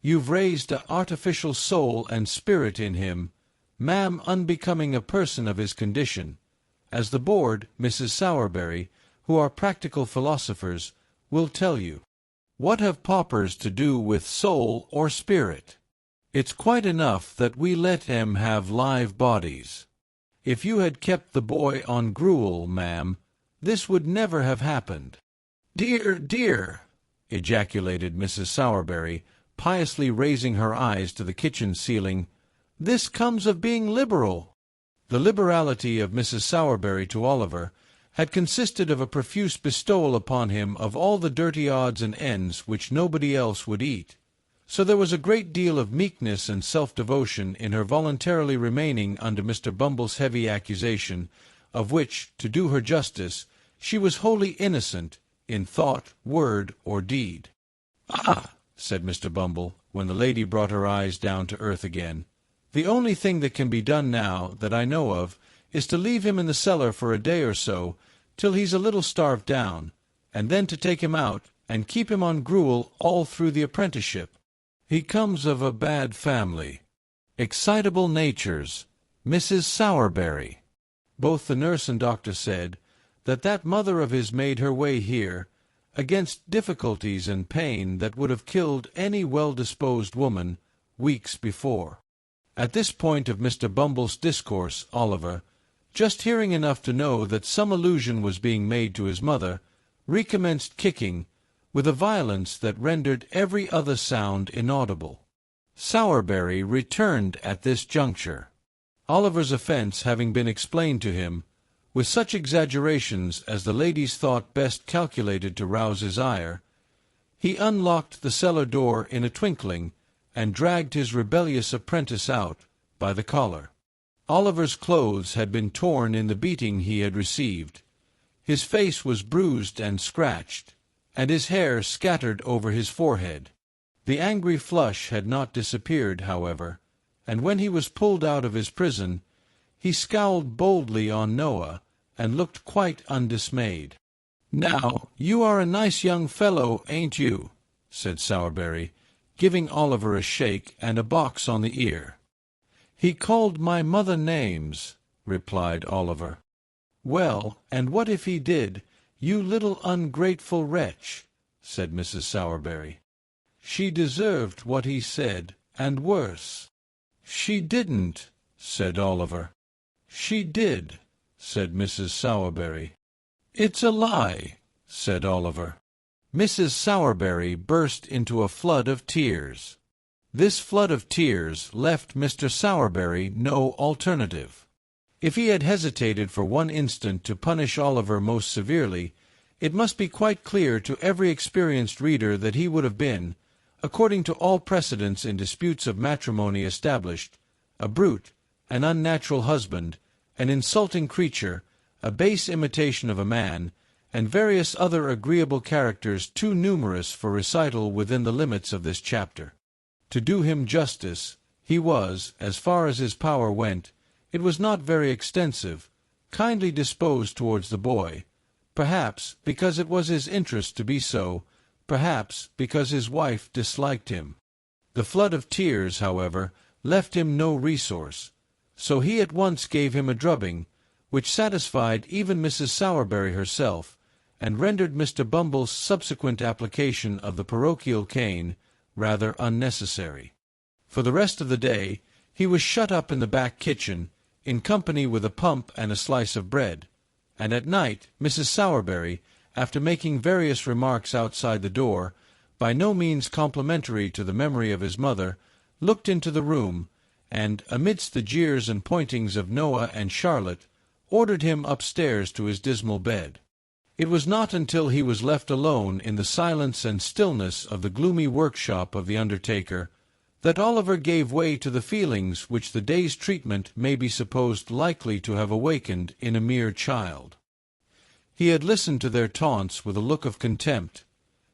You've raised an artificial soul and spirit in him, ma'am, unbecoming a person of his condition, as the board, Mrs. Sowerberry, who are practical philosophers, will tell you. What have paupers to do with soul or spirit? It's quite enough that we let them have live bodies. If you had kept the boy on gruel, ma'am, this would never have happened." "Dear, dear!" ejaculated Mrs. Sowerberry, piously raising her eyes to the kitchen ceiling. "This comes of being liberal." The liberality of Mrs. Sowerberry to Oliver had consisted of a profuse bestowal upon him of all the dirty odds and ends which nobody else would eat. So there was a great deal of meekness and self-devotion in her voluntarily remaining under Mr. Bumble's heavy accusation, of which, to do her justice, she was wholly innocent in thought, word, or deed. "Ah," said Mr. Bumble, when the lady brought her eyes down to earth again, "the only thing that can be done now, that I know of, is to leave him in the cellar for a day or so, till he's a little starved down, and then to take him out and keep him on gruel all through the apprenticeship. He comes of a bad family. Excitable natures. Mrs. Sowerberry." Both the nurse and doctor said that mother of his made her way here, against difficulties and pain that would have killed any well-disposed woman, weeks before. At this point of Mr. Bumble's discourse, Oliver, just hearing enough to know that some allusion was being made to his mother, recommenced kicking, with a violence that rendered every other sound inaudible. Sowerberry returned at this juncture. Oliver's offence having been explained to him, with such exaggerations as the ladies thought best calculated to rouse his ire, he unlocked the cellar door in a twinkling, and dragged his rebellious apprentice out by the collar. Oliver's clothes had been torn in the beating he had received. His face was bruised and scratched, and his hair scattered over his forehead. The angry flush had not disappeared, however, and when he was pulled out of his prison, he scowled boldly on Noah, and looked quite undismayed. "Now, you are a nice young fellow, ain't you?" said Sowerberry, giving Oliver a shake and a box on the ear. "He called my mother names," replied Oliver. "Well, and what if he did, you little ungrateful wretch?" said Mrs. Sowerberry. "She deserved what he said, and worse." "She didn't," said Oliver. "She did," said Mrs. Sowerberry. "It's a lie," said Oliver. Mrs. Sowerberry burst into a flood of tears. This flood of tears left Mr. Sowerberry no alternative. If he had hesitated for one instant to punish Oliver most severely, it must be quite clear to every experienced reader that he would have been, according to all precedents in disputes of matrimony established, a brute, an unnatural husband, an insulting creature, a base imitation of a man, and various other agreeable characters too numerous for recital within the limits of this chapter. To do him justice, he was, as far as his power went, it was not very extensive, kindly disposed towards the boy, perhaps because it was his interest to be so, perhaps because his wife disliked him. The flood of tears, however, left him no resource, so he at once gave him a drubbing, which satisfied even Mrs. Sowerberry herself, and rendered Mr. Bumble's subsequent application of the parochial cane rather unnecessary. For the rest of the day he was shut up in the back kitchen, in company with a pump and a slice of bread, and at night Mrs. Sowerberry, after making various remarks outside the door, by no means complimentary to the memory of his mother, looked into the room, and, amidst the jeers and pointings of Noah and Charlotte, ordered him upstairs to his dismal bed. It was not until he was left alone in the silence and stillness of the gloomy workshop of the undertaker that Oliver gave way to the feelings which the day's treatment may be supposed likely to have awakened in a mere child. He had listened to their taunts with a look of contempt.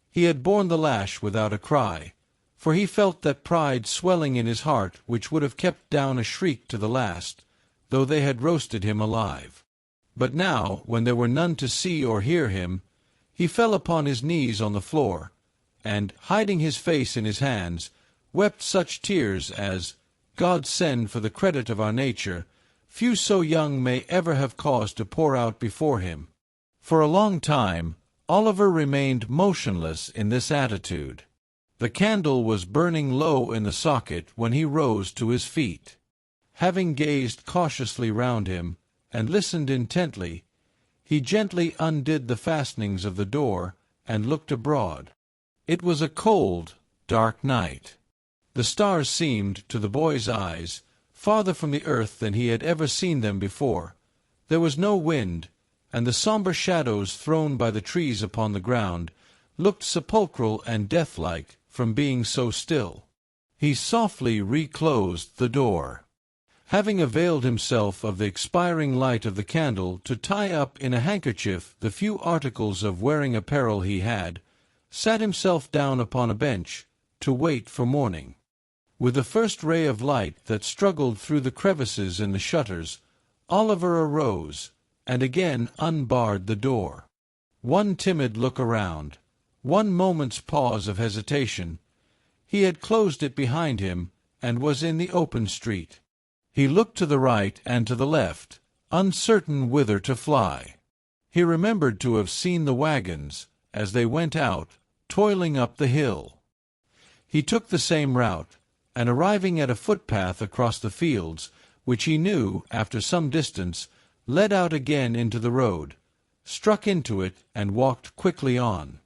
He had borne the lash without a cry, for he felt that pride swelling in his heart which would have kept down a shriek to the last, though they had roasted him alive. But now, when there were none to see or hear him, he fell upon his knees on the floor, and, hiding his face in his hands, wept such tears as, God send for the credit of our nature, few so young may ever have cause to pour out before him. For a long time Oliver remained motionless in this attitude. The candle was burning low in the socket when he rose to his feet. Having gazed cautiously round him, and listened intently, he gently undid the fastenings of the door and looked abroad. It was a cold, dark night. The stars seemed, to the boy's eyes, farther from the earth than he had ever seen them before. There was no wind, and the sombre shadows thrown by the trees upon the ground looked sepulchral and death-like from being so still. He softly reclosed the door. Having availed himself of the expiring light of the candle to tie up in a handkerchief the few articles of wearing apparel he had, sat himself down upon a bench to wait for morning. With the first ray of light that struggled through the crevices in the shutters, Oliver arose, and again unbarred the door. One timid look around, one moment's pause of hesitation. He had closed it behind him, and was in the open street. He looked to the right and to the left, uncertain whither to fly. He remembered to have seen the wagons, as they went out, toiling up the hill. He took the same route, and arriving at a footpath across the fields, which he knew, after some distance, led out again into the road, struck into it and walked quickly on.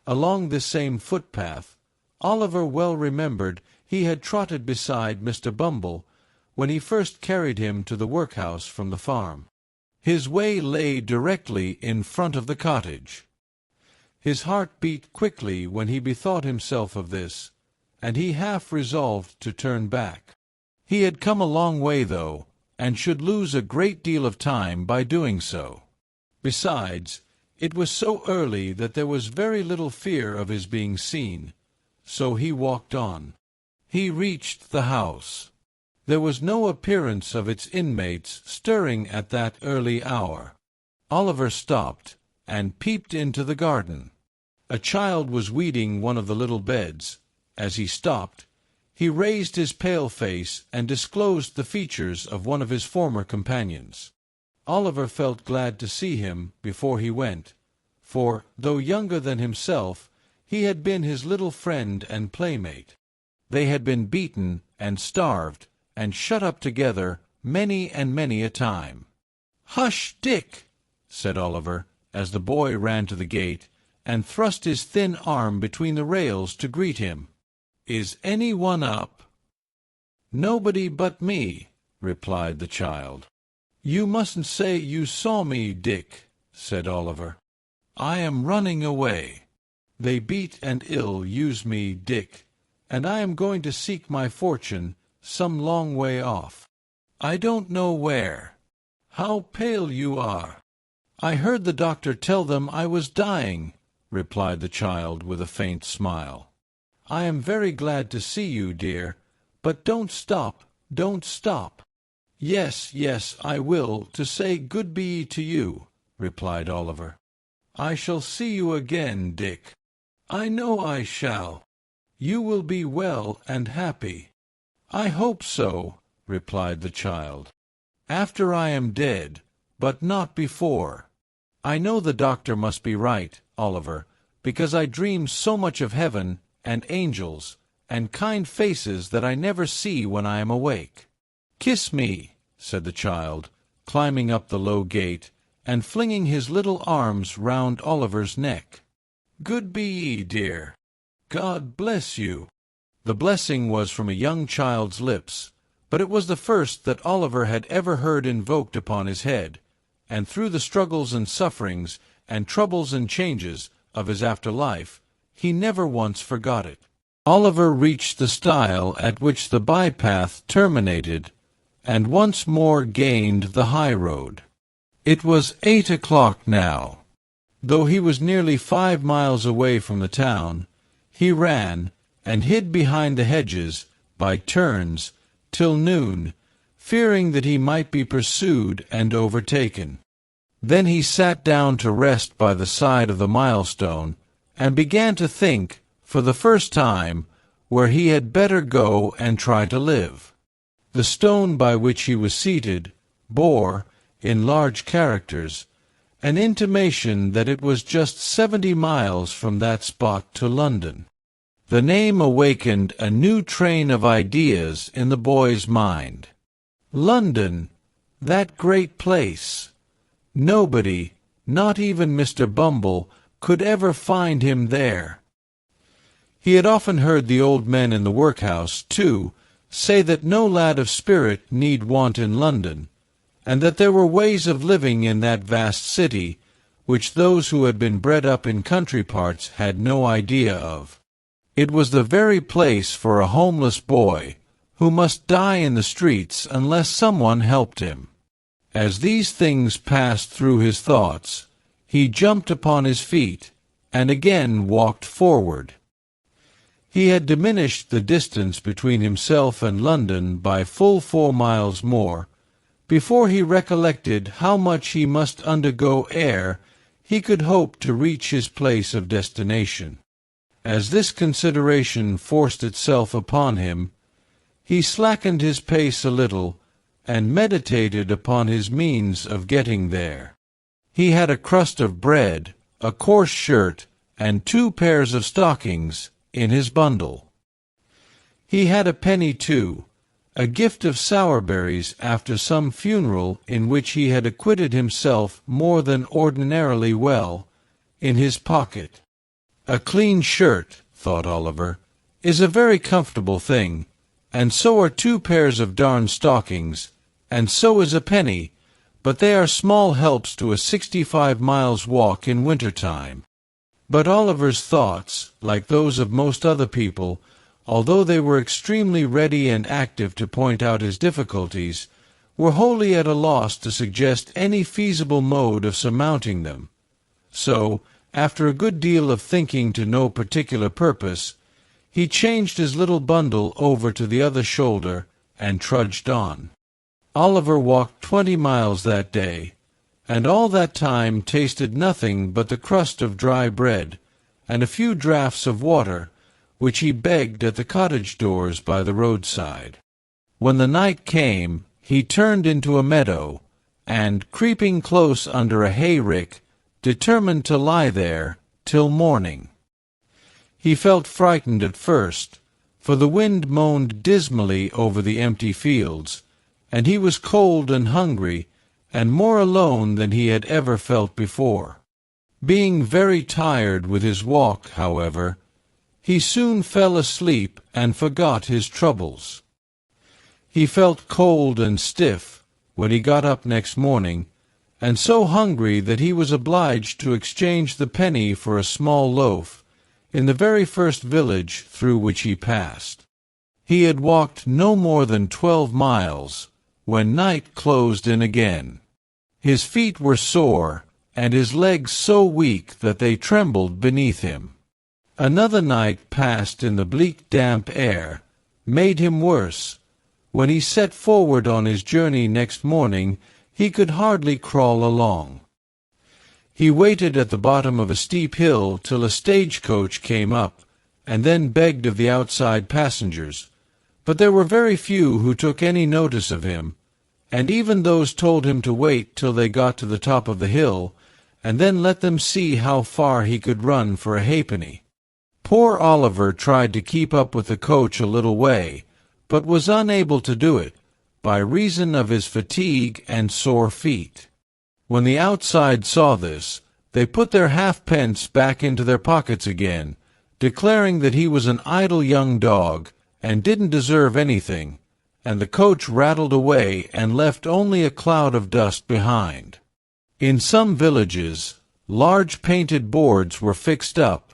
Along this same footpath, Oliver well remembered he had trotted beside Mr. Bumble when he first carried him to the workhouse from the farm. His way lay directly in front of the cottage. His heart beat quickly when he bethought himself of this, and he half resolved to turn back. He had come a long way, though, and should lose a great deal of time by doing so. Besides, it was so early that there was very little fear of his being seen, so he walked on. He reached the house. There was no appearance of its inmates stirring at that early hour. Oliver stopped, and peeped into the garden. A child was weeding one of the little beds. As he stopped, he raised his pale face and disclosed the features of one of his former companions. Oliver felt glad to see him before he went, for, though younger than himself, he had been his little friend and playmate. They had been beaten and starved and shut up together many and many a time. "Hush, Dick!" said Oliver, as the boy ran to the gate, and thrust his thin arm between the rails to greet him. "Is any one up?" "Nobody but me," replied the child. "You mustn't say you saw me, Dick," said Oliver. "I am running away. They beat and ill use me, Dick, and I am going to seek my fortune some long way off. I don't know where. How pale you are!" "I heard the doctor tell them I was dying," replied the child with a faint smile. "I am very glad to see you, dear, but don't stop, don't stop." "Yes, yes, I will, to say good be to you," replied Oliver. "I shall see you again, Dick." "I know I shall. You will be well and happy." "I hope so," replied the child. "After I am dead, but not before. I know the doctor must be right, Oliver, because I dream so much of heaven and angels and kind faces that I never see when I am awake." "Kiss me," said the child, climbing up the low gate and flinging his little arms round Oliver's neck. "Good be ye, dear. God bless you." The blessing was from a young child's lips, but it was the first that Oliver had ever heard invoked upon his head, and through the struggles and sufferings and troubles and changes of his afterlife, he never once forgot it. Oliver reached the stile at which the bypath terminated, and once more gained the high road. It was 8 o'clock now. Though he was nearly 5 miles away from the town, he ran and hid behind the hedges, by turns, till noon, fearing that he might be pursued and overtaken. Then he sat down to rest by the side of the milestone, and began to think, for the first time, where he had better go and try to live. The stone by which he was seated bore, in large characters, an intimation that it was just 70 miles from that spot to London. The name awakened a new train of ideas in the boy's mind. London, that great place. Nobody, not even Mr. Bumble, could ever find him there. He had often heard the old men in the workhouse, too, say that no lad of spirit need want in London, and that there were ways of living in that vast city which those who had been bred up in country parts had no idea of. It was the very place for a homeless boy, who must die in the streets unless someone helped him. As these things passed through his thoughts, he jumped upon his feet, and again walked forward. He had diminished the distance between himself and London by full 4 miles more, before he recollected how much he must undergo ere he could hope to reach his place of destination. As this consideration forced itself upon him, he slackened his pace a little, and meditated upon his means of getting there. He had a crust of bread, a coarse shirt, and 2 pairs of stockings in his bundle. He had a penny, too, a gift of Sowerberries after some funeral in which he had acquitted himself more than ordinarily well, in his pocket. A clean shirt, thought Oliver, is a very comfortable thing, and so are 2 pairs of darned stockings, and so is a penny, but they are small helps to a 65 miles walk in winter-time. But Oliver's thoughts, like those of most other people, although they were extremely ready and active to point out his difficulties, were wholly at a loss to suggest any feasible mode of surmounting them. So, after a good deal of thinking to no particular purpose, he changed his little bundle over to the other shoulder and trudged on. Oliver walked 20 miles that day, and all that time tasted nothing but the crust of dry bread and a few draughts of water, which he begged at the cottage doors by the roadside. When the night came, he turned into a meadow, and, creeping close under a hayrick, determined to lie there till morning. He felt frightened at first, for the wind moaned dismally over the empty fields, and he was cold and hungry, and more alone than he had ever felt before. Being very tired with his walk, however, he soon fell asleep and forgot his troubles. He felt cold and stiff when he got up next morning, and so hungry that he was obliged to exchange the penny for a small loaf in the very first village through which he passed. He had walked no more than 12 miles when night closed in again. His feet were sore, and his legs so weak that they trembled beneath him. Another night passed in the bleak damp air made him worse. When he set forward on his journey next morning, he could hardly crawl along. He waited at the bottom of a steep hill till a stagecoach came up, and then begged of the outside passengers, but there were very few who took any notice of him, and even those told him to wait till they got to the top of the hill, and then let them see how far he could run for a halfpenny. Poor Oliver tried to keep up with the coach a little way, but was unable to do it, by reason of his fatigue and sore feet. When the outside saw this, they put their halfpence back into their pockets again, declaring that he was an idle young dog, and didn't deserve anything, and the coach rattled away and left only a cloud of dust behind. In some villages, large painted boards were fixed up,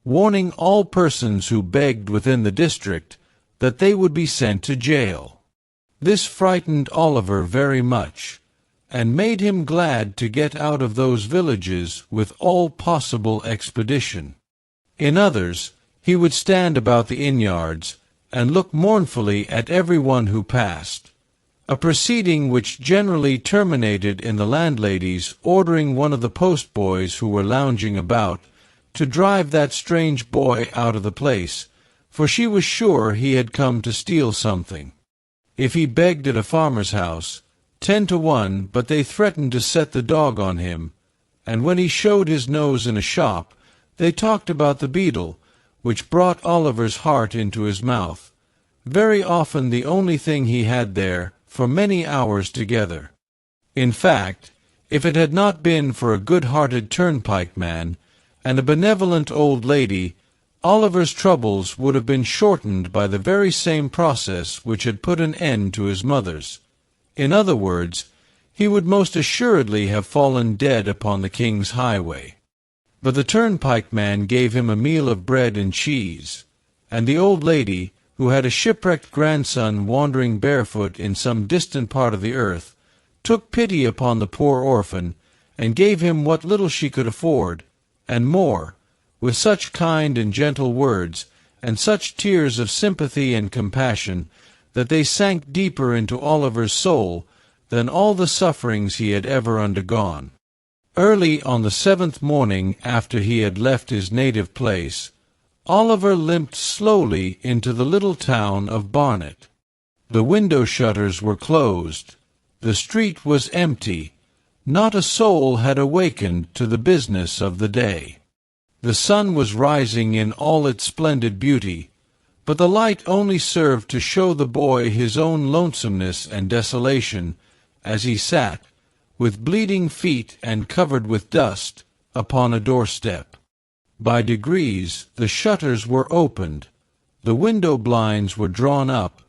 warning all persons who begged within the district that they would be sent to jail. This frightened Oliver very much, and made him glad to get out of those villages with all possible expedition. In others, he would stand about the inn-yards, and look mournfully at every one who passed, a proceeding which generally terminated in the landlady's ordering one of the postboys who were lounging about to drive that strange boy out of the place, for she was sure he had come to steal something. If he begged at a farmer's house, 10 to 1 but they threatened to set the dog on him, and when he showed his nose in a shop, they talked about the beetle, which brought Oliver's heart into his mouth, very often the only thing he had there, for many hours together. In fact, if it had not been for a good-hearted turnpike man and a benevolent old lady, Oliver's troubles would have been shortened by the very same process which had put an end to his mother's. In other words, he would most assuredly have fallen dead upon the king's highway. But the turnpike man gave him a meal of bread and cheese, and the old lady, who had a shipwrecked grandson wandering barefoot in some distant part of the earth, took pity upon the poor orphan, and gave him what little she could afford, and more, with such kind and gentle words, and such tears of sympathy and compassion, that they sank deeper into Oliver's soul than all the sufferings he had ever undergone. Early on the 7th morning after he had left his native place, Oliver limped slowly into the little town of Barnet. The window shutters were closed. The street was empty. Not a soul had awakened to the business of the day. The sun was rising in all its splendid beauty, but the light only served to show the boy his own lonesomeness and desolation as he sat, with bleeding feet and covered with dust, upon a doorstep. By degrees the shutters were opened, the window blinds were drawn up,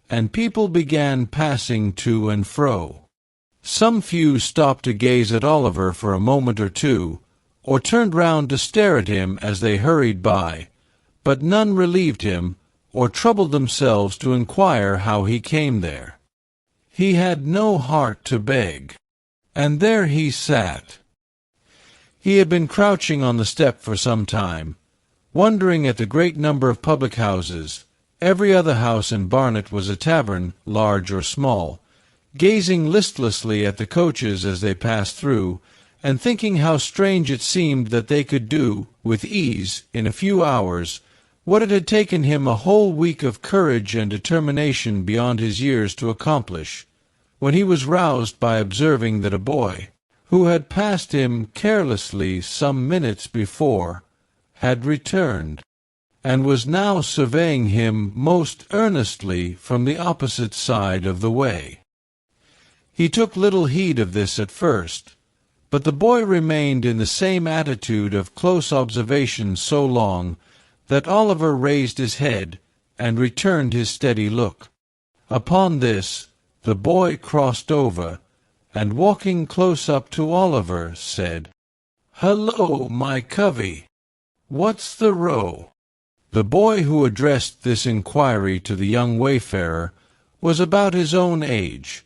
and people began passing to and fro. Some few stopped to gaze at Oliver for a moment or two, or turned round to stare at him as they hurried by, but none relieved him, or troubled themselves to inquire how he came there. He had no heart to beg. And there he sat. He had been crouching on the step for some time, wondering at the great number of public houses. Every other house in Barnet was a tavern, large or small, gazing listlessly at the coaches as they passed through, and thinking how strange it seemed that they could do, with ease, in a few hours, what it had taken him a whole week of courage and determination beyond his years to accomplish, when he was roused by observing that a boy, who had passed him carelessly some minutes before, had returned, and was now surveying him most earnestly from the opposite side of the way. He took little heed of this at first, but the boy remained in the same attitude of close observation so long that Oliver raised his head and returned his steady look. Upon this, the boy crossed over, and walking close up to Oliver, said, "Hello, my covey! What's the row?" The boy who addressed this inquiry to the young wayfarer was about his own age,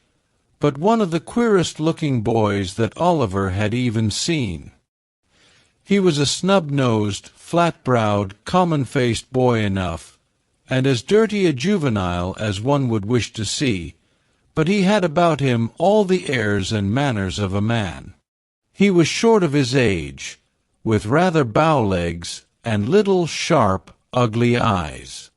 but one of the queerest-looking boys that Oliver had even seen. He was a snub-nosed, flat-browed, common-faced boy enough, and as dirty a juvenile as one would wish to see, but he had about him all the airs and manners of a man. He was short of his age, with rather bow legs and little, sharp, ugly eyes.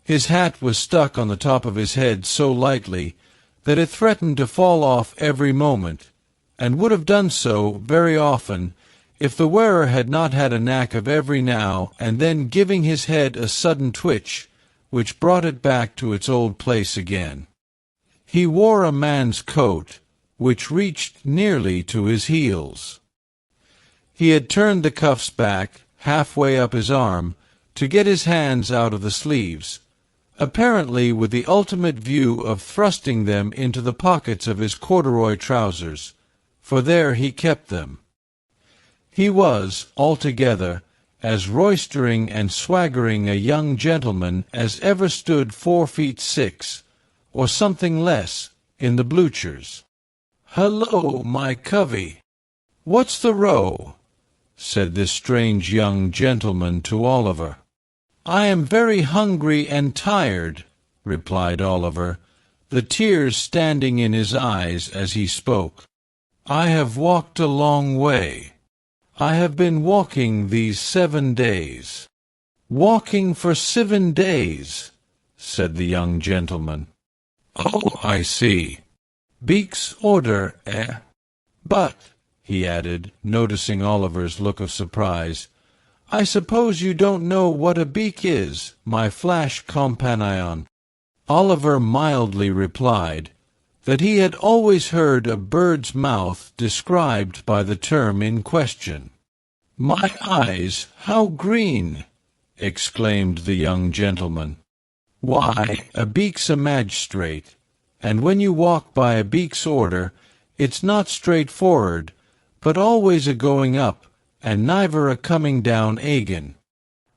His hat was stuck on the top of his head so lightly that it threatened to fall off every moment, and would have done so very often if the wearer had not had a knack of every now and then giving his head a sudden twitch, which brought it back to its old place again. He wore a man's coat, which reached nearly to his heels. He had turned the cuffs back, halfway up his arm, to get his hands out of the sleeves, apparently with the ultimate view of thrusting them into the pockets of his corduroy trousers, for there he kept them. He was, altogether, as roystering and swaggering a young gentleman as ever stood 4 feet 6, or something less, in the bluchers. "Hullo, my covey! What's the row?" said this strange young gentleman to Oliver. "I am very hungry and tired," replied Oliver, the tears standing in his eyes as he spoke. "I have walked a long way. I have been walking these 7 days." "Walking for 7 days," said the young gentleman. "Oh, I see. Beak's order, eh? But," he added, noticing Oliver's look of surprise, "I suppose you don't know what a beak is, my flash companion." Oliver mildly replied that he had always heard a bird's mouth described by the term in question. "My eyes, how green!" exclaimed the young gentleman. "Why, a beak's a magistrate, and when you walk by a beak's order, it's not straightforward, but always a going up, and never a coming down again.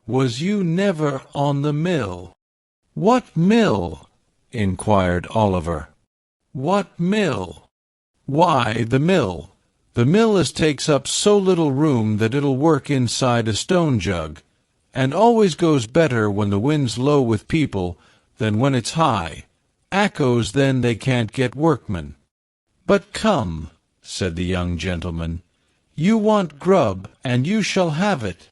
Was you never on the mill?" "What mill?" inquired Oliver. "What mill?" "Why, the mill. The mill as takes up so little room that it'll work inside a stone jug, and always goes better when the wind's low with people than when it's high. Echoes then they can't get workmen." "But come," said the young gentleman, "you want grub, and you shall have it.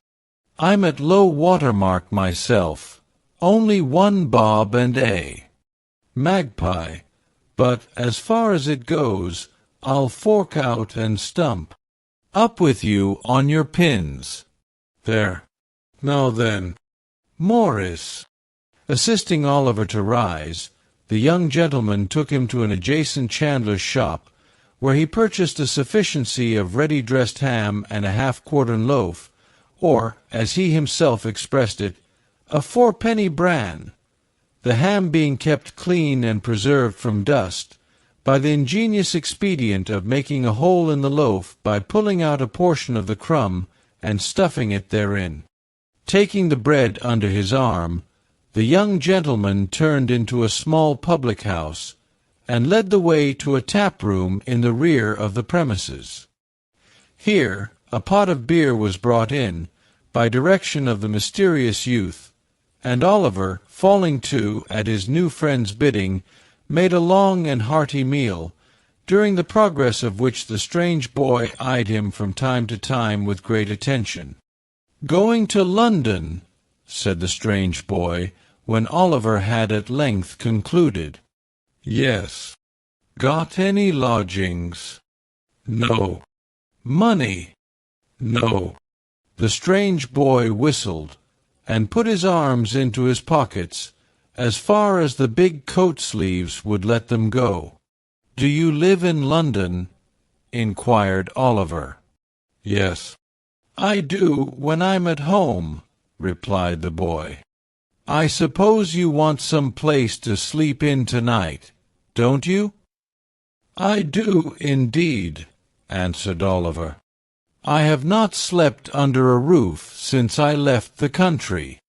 I'm at low water mark myself, only 1 bob and a magpie, but as far as it goes, I'll fork out and stump. Up with you on your pins. There. Now then, Morris." Assisting Oliver to rise, the young gentleman took him to an adjacent chandler's shop, where he purchased a sufficiency of ready-dressed ham and a half-quartern loaf, or, as he himself expressed it, a 4-penny bran, the ham being kept clean and preserved from dust, by the ingenious expedient of making a hole in the loaf by pulling out a portion of the crumb and stuffing it therein. Taking the bread under his arm, the young gentleman turned into a small public-house, and led the way to a tap-room in the rear of the premises. Here a pot of beer was brought in, by direction of the mysterious youth, and Oliver, falling to at his new friend's bidding, made a long and hearty meal, during the progress of which the strange boy eyed him from time to time with great attention. "Going to London?" said the strange boy, when Oliver had at length concluded. "Yes." "Got any lodgings?" "No." "Money?" "No." The strange boy whistled, and put his arms into his pockets, as far as the big coat-sleeves would let them go. "Do you live in London?" inquired Oliver. "Yes." "I do when I'm at home," replied the boy. "I suppose you want some place to sleep in tonight, don't you?" "I do, indeed," answered Oliver. "I have not slept under a roof since I left the country."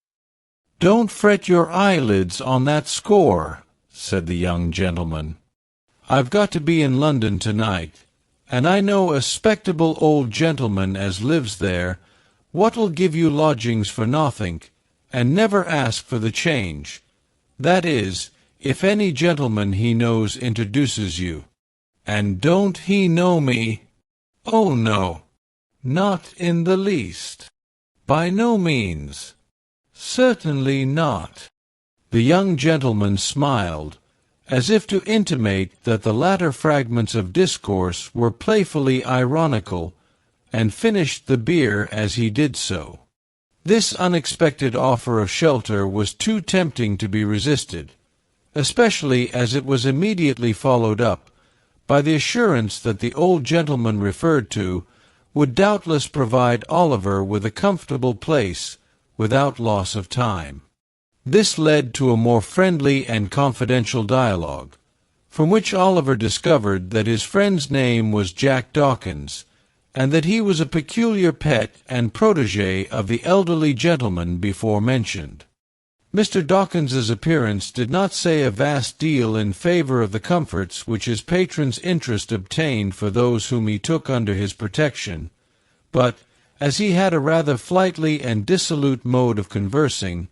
"Don't fret your eyelids on that score," said the young gentleman. "I've got to be in London tonight, and I know a 'spectable old gentleman as lives there, what'll give you lodgings for nothink, and never ask for the change. That is, if any gentleman he knows introduces you. And don't he know me?" "Oh, no." "Not in the least?" "By no means." "Certainly not." The young gentleman smiled, as if to intimate that the latter fragments of discourse were playfully ironical, and finished the beer as he did so. This unexpected offer of shelter was too tempting to be resisted, especially as it was immediately followed up by the assurance that the old gentleman referred to would doubtless provide Oliver with a comfortable place without loss of time. This led to a more friendly and confidential dialogue, from which Oliver discovered that his friend's name was Jack Dawkins, and that he was a peculiar pet and protégé of the elderly gentleman before mentioned. Mr. Dawkins's appearance did not say a vast deal in favor of the comforts which his patron's interest obtained for those whom he took under his protection, but, as he had a rather flighty and dissolute mode of conversing,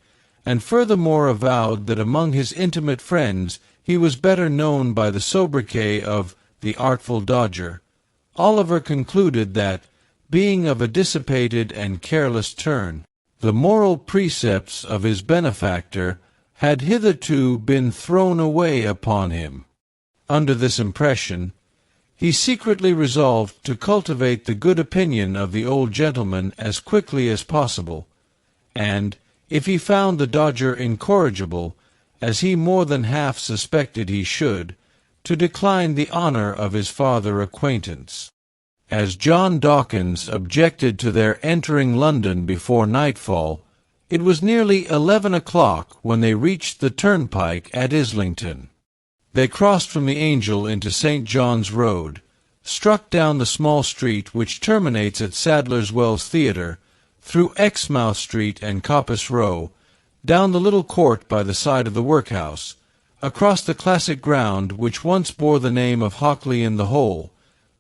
and furthermore avowed that among his intimate friends he was better known by the sobriquet of the Artful Dodger, Oliver concluded that, being of a dissipated and careless turn, the moral precepts of his benefactor had hitherto been thrown away upon him. Under this impression, he secretly resolved to cultivate the good opinion of the old gentleman as quickly as possible, and, if he found the Dodger incorrigible, as he more than half suspected he should, to decline the honor of his farther acquaintance. As John Dawkins objected to their entering London before nightfall, it was nearly 11 o'clock when they reached the turnpike at Islington. They crossed from the Angel into St. John's Road, struck down the small street which terminates at Sadler's Wells Theatre, through Exmouth Street and Coppice Row, down the little court by the side of the workhouse, across the classic ground which once bore the name of Hockley in the Hole,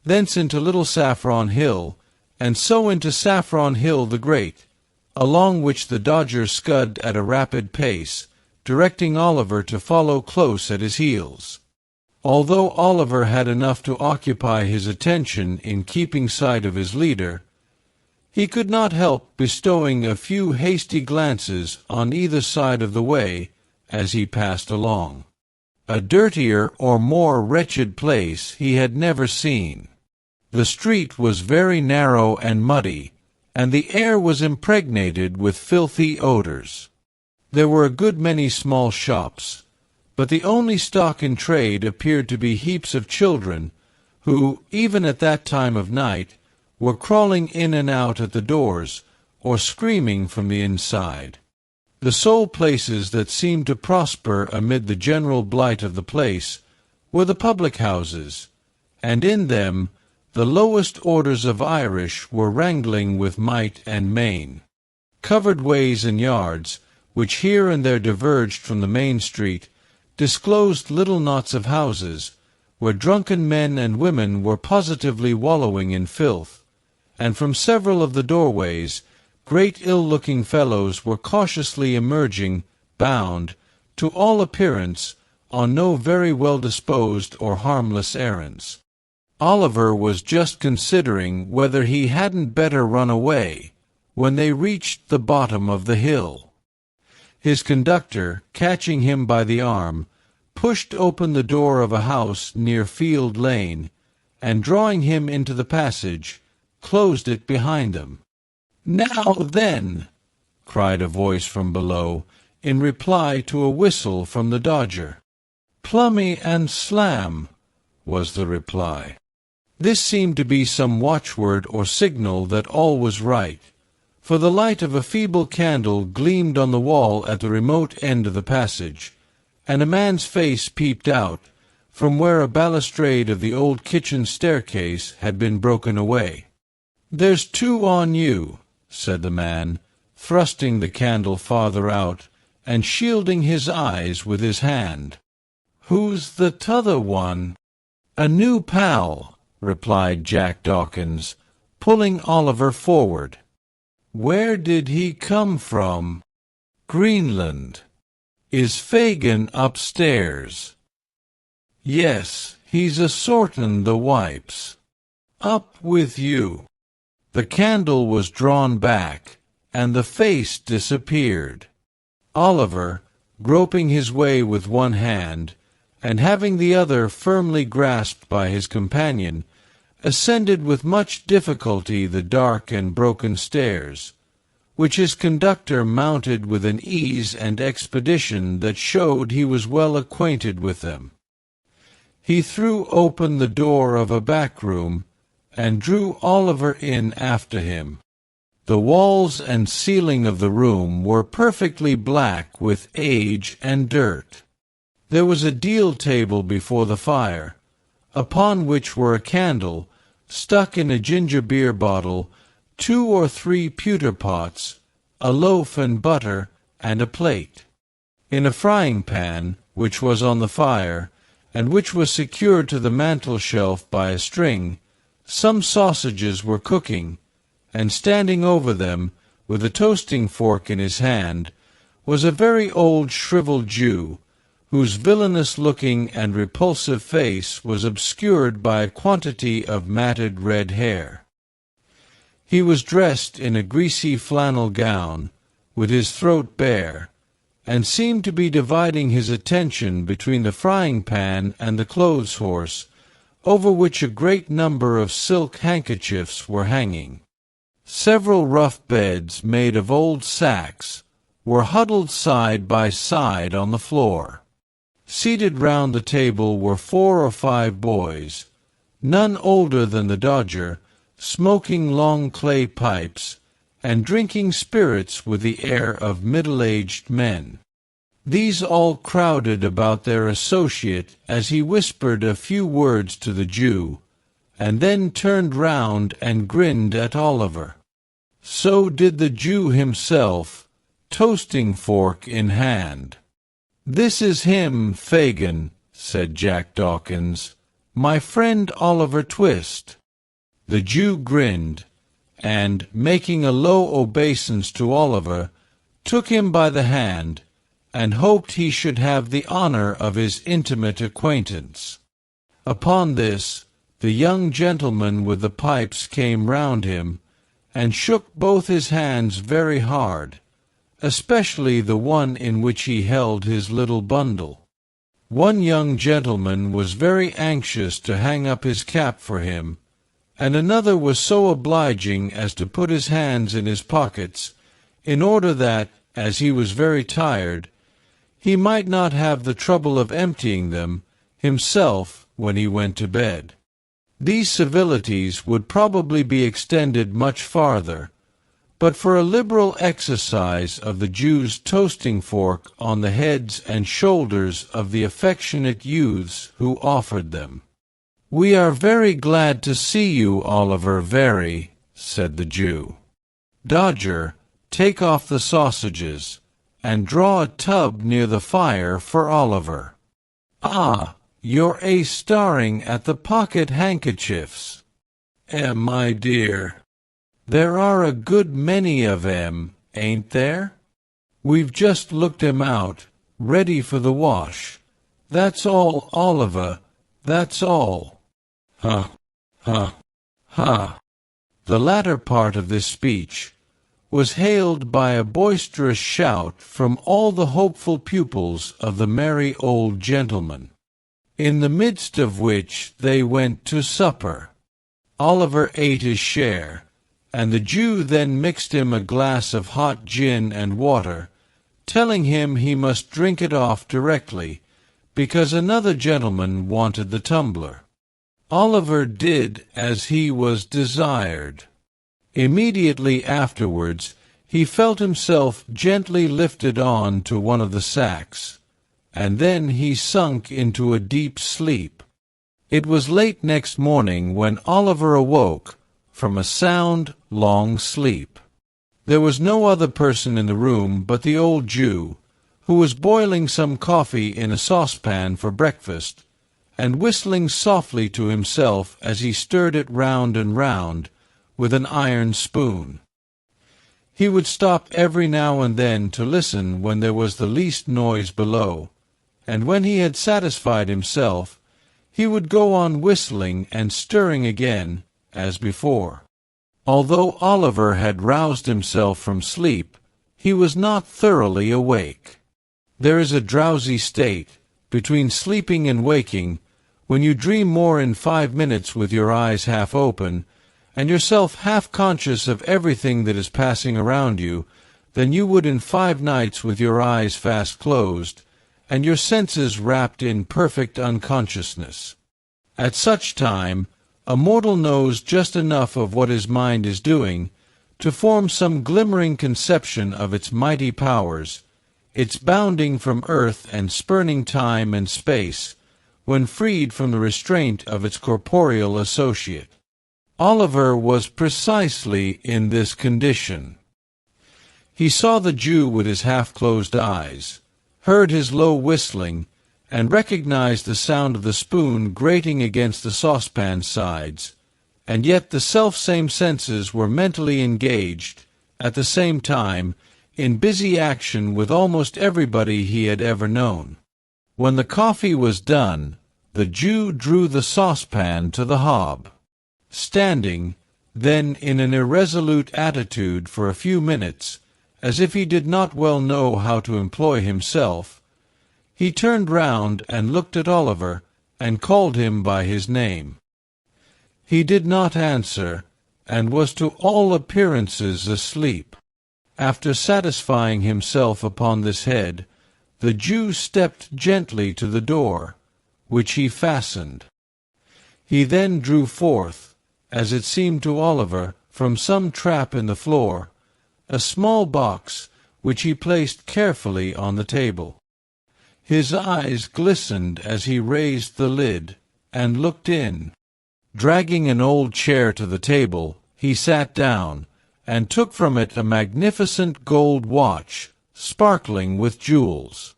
thence into Little Saffron Hill, and so into Saffron Hill the Great, along which the Dodger scud at a rapid pace, directing Oliver to follow close at his heels. Although Oliver had enough to occupy his attention in keeping sight of his leader, he could not help bestowing a few hasty glances on either side of the way as he passed along. A dirtier or more wretched place he had never seen. The street was very narrow and muddy, and the air was impregnated with filthy odors. There were a good many small shops, but the only stock in trade appeared to be heaps of children, who, even at that time of night, were crawling in and out at the doors, or screaming from the inside. The sole places that seemed to prosper amid the general blight of the place were the public houses, and in them the lowest orders of Irish were wrangling with might and main. Covered ways and yards, which here and there diverged from the main street, disclosed little knots of houses, where drunken men and women were positively wallowing in filth, and from several of the doorways great ill-looking fellows were cautiously emerging, bound, to all appearance, on no very well-disposed or harmless errands. Oliver was just considering whether he hadn't better run away, when they reached the bottom of the hill. His conductor, catching him by the arm, pushed open the door of a house near Field Lane, and drawing him into the passage, closed it behind them. "Now then!" cried a voice from below, in reply to a whistle from the Dodger. "Plummy and slam," was the reply. This seemed to be some watchword or signal that all was right, for the light of a feeble candle gleamed on the wall at the remote end of the passage, and a man's face peeped out, from where a balustrade of the old kitchen staircase had been broken away. "There's two on you," said the man, thrusting the candle farther out, and shielding his eyes with his hand. "Who's the t'other one?" "A new pal," replied Jack Dawkins, pulling Oliver forward. "Where did he come from?" "Greenland." "Is Fagin upstairs?" "Yes, he's a-sortin' the wipes." "Up with you." The candle was drawn back, and the face disappeared. Oliver, groping his way with one hand, and having the other firmly grasped by his companion, ascended with much difficulty the dark and broken stairs, which his conductor mounted with an ease and expedition that showed he was well acquainted with them. He threw open the door of a back room, and drew Oliver in after him. The walls and ceiling of the room were perfectly black with age and dirt. There was a deal table before the fire, upon which were a candle, stuck in a ginger beer bottle, 2 or 3 pewter pots, a loaf and butter, and a plate. In a frying pan, which was on the fire, and which was secured to the mantel-shelf by a string, some sausages were cooking, and standing over them, with a toasting fork in his hand, was a very old shriveled Jew, whose villainous-looking and repulsive face was obscured by a quantity of matted red hair. He was dressed in a greasy flannel gown, with his throat bare, and seemed to be dividing his attention between the frying-pan and the clothes-horse, over which a great number of silk handkerchiefs were hanging. Several rough beds made of old sacks were huddled side by side on the floor. Seated round the table were 4 or 5 boys, none older than the Dodger, smoking long clay pipes, and drinking spirits with the air of middle-aged men. These all crowded about their associate as he whispered a few words to the Jew, and then turned round and grinned at Oliver. So did the Jew himself, toasting fork in hand. "This is him, Fagin," said Jack Dawkins, "my friend Oliver Twist." The Jew grinned, and, making a low obeisance to Oliver, took him by the hand, and hoped he should have the honor of his intimate acquaintance. Upon this, the young gentleman with the pipes came round him, and shook both his hands very hard, especially the one in which he held his little bundle. One young gentleman was very anxious to hang up his cap for him, and another was so obliging as to put his hands in his pockets, in order that, as he was very tired, he might not have the trouble of emptying them himself when he went to bed. These civilities would probably be extended much farther, but for a liberal exercise of the Jew's toasting fork on the heads and shoulders of the affectionate youths who offered them. "We are very glad to see you, Oliver, very," said the Jew. "Dodger, take off the sausages, and draw a tub near the fire for Oliver. Ah, you're staring at the pocket handkerchiefs. My dear, there are a good many of 'em, ain't there? We've just looked 'em out, ready for the wash. That's all, Oliver, that's all." Ha, ha, ha. The latter part of this speech was hailed by a boisterous shout from all the hopeful pupils of the merry old gentleman, in the midst of which they went to supper. Oliver ate his share, and the Jew then mixed him a glass of hot gin and water, telling him he must drink it off directly, because another gentleman wanted the tumbler. Oliver did as he was desired. Immediately afterwards he felt himself gently lifted on to one of the sacks, and then he sunk into a deep sleep. It was late next morning when Oliver awoke from a sound, long sleep. There was no other person in the room but the old Jew, who was boiling some coffee in a saucepan for breakfast, and whistling softly to himself as he stirred it round and round with an iron spoon. He would stop every now and then to listen when there was the least noise below, and when he had satisfied himself, he would go on whistling and stirring again, as before. Although Oliver had roused himself from sleep, he was not thoroughly awake. There is a drowsy state, between sleeping and waking, when you dream more in 5 minutes with your eyes half open, and yourself half conscious of everything that is passing around you, than you would in 5 nights with your eyes fast closed, and your senses wrapped in perfect unconsciousness. At such time, a mortal knows just enough of what his mind is doing to form some glimmering conception of its mighty powers, its bounding from earth and spurning time and space, when freed from the restraint of its corporeal associate. Oliver was precisely in this condition. He saw the Jew with his half-closed eyes, heard his low whistling, and recognized the sound of the spoon grating against the saucepan sides, and yet the self-same senses were mentally engaged, at the same time, in busy action with almost everybody he had ever known. When the coffee was done, the Jew drew the saucepan to the hob. Standing, then in an irresolute attitude for a few minutes, as if he did not well know how to employ himself, he turned round and looked at Oliver, and called him by his name. He did not answer, and was to all appearances asleep. After satisfying himself upon this head, the Jew stepped gently to the door, which he fastened. He then drew forth, as it seemed to Oliver, from some trap in the floor, a small box which he placed carefully on the table. His eyes glistened as he raised the lid, and looked in. Dragging an old chair to the table, he sat down, and took from it a magnificent gold watch, sparkling with jewels.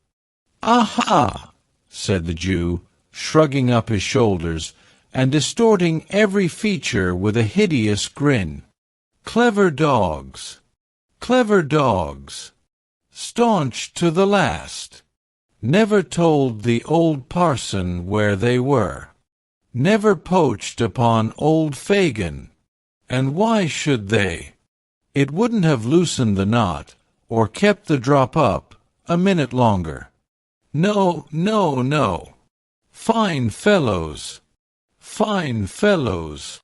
"Aha!" said the Jew, shrugging up his shoulders, and distorting every feature with a hideous grin. "Clever dogs! Clever dogs! Staunch to the last! Never told the old parson where they were. Never poached upon old Fagin. And why should they? It wouldn't have loosened the knot, or kept the drop up, a minute longer. No, no, no. Fine fellows! Fine fellows!"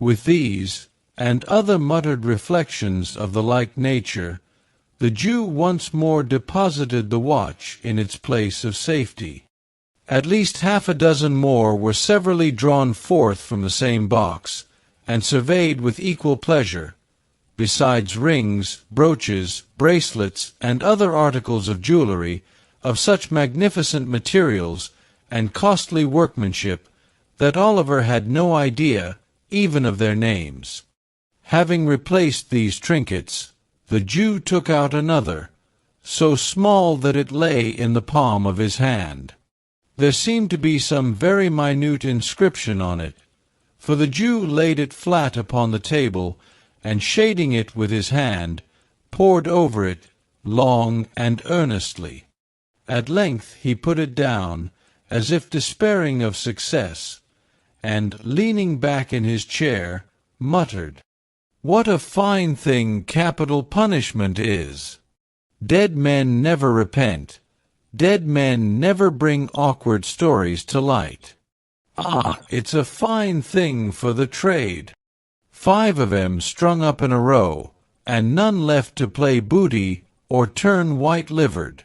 With these, and other muttered reflections of the like nature, the Jew once more deposited the watch in its place of safety. At least half a dozen more were severally drawn forth from the same box, and surveyed with equal pleasure, besides rings, brooches, bracelets, and other articles of jewelry, of such magnificent materials and costly workmanship that Oliver had no idea even of their names. Having replaced these trinkets, the Jew took out another, so small that it lay in the palm of his hand. There seemed to be some very minute inscription on it, for the Jew laid it flat upon the table, and shading it with his hand, pored over it long and earnestly. At length he put it down, as if despairing of success, and, leaning back in his chair, muttered, "What a fine thing capital punishment is! Dead men never repent. Dead men never bring awkward stories to light. Ah, it's a fine thing for the trade. 5 of 'em strung up in a row, and none left to play booty or turn white-livered."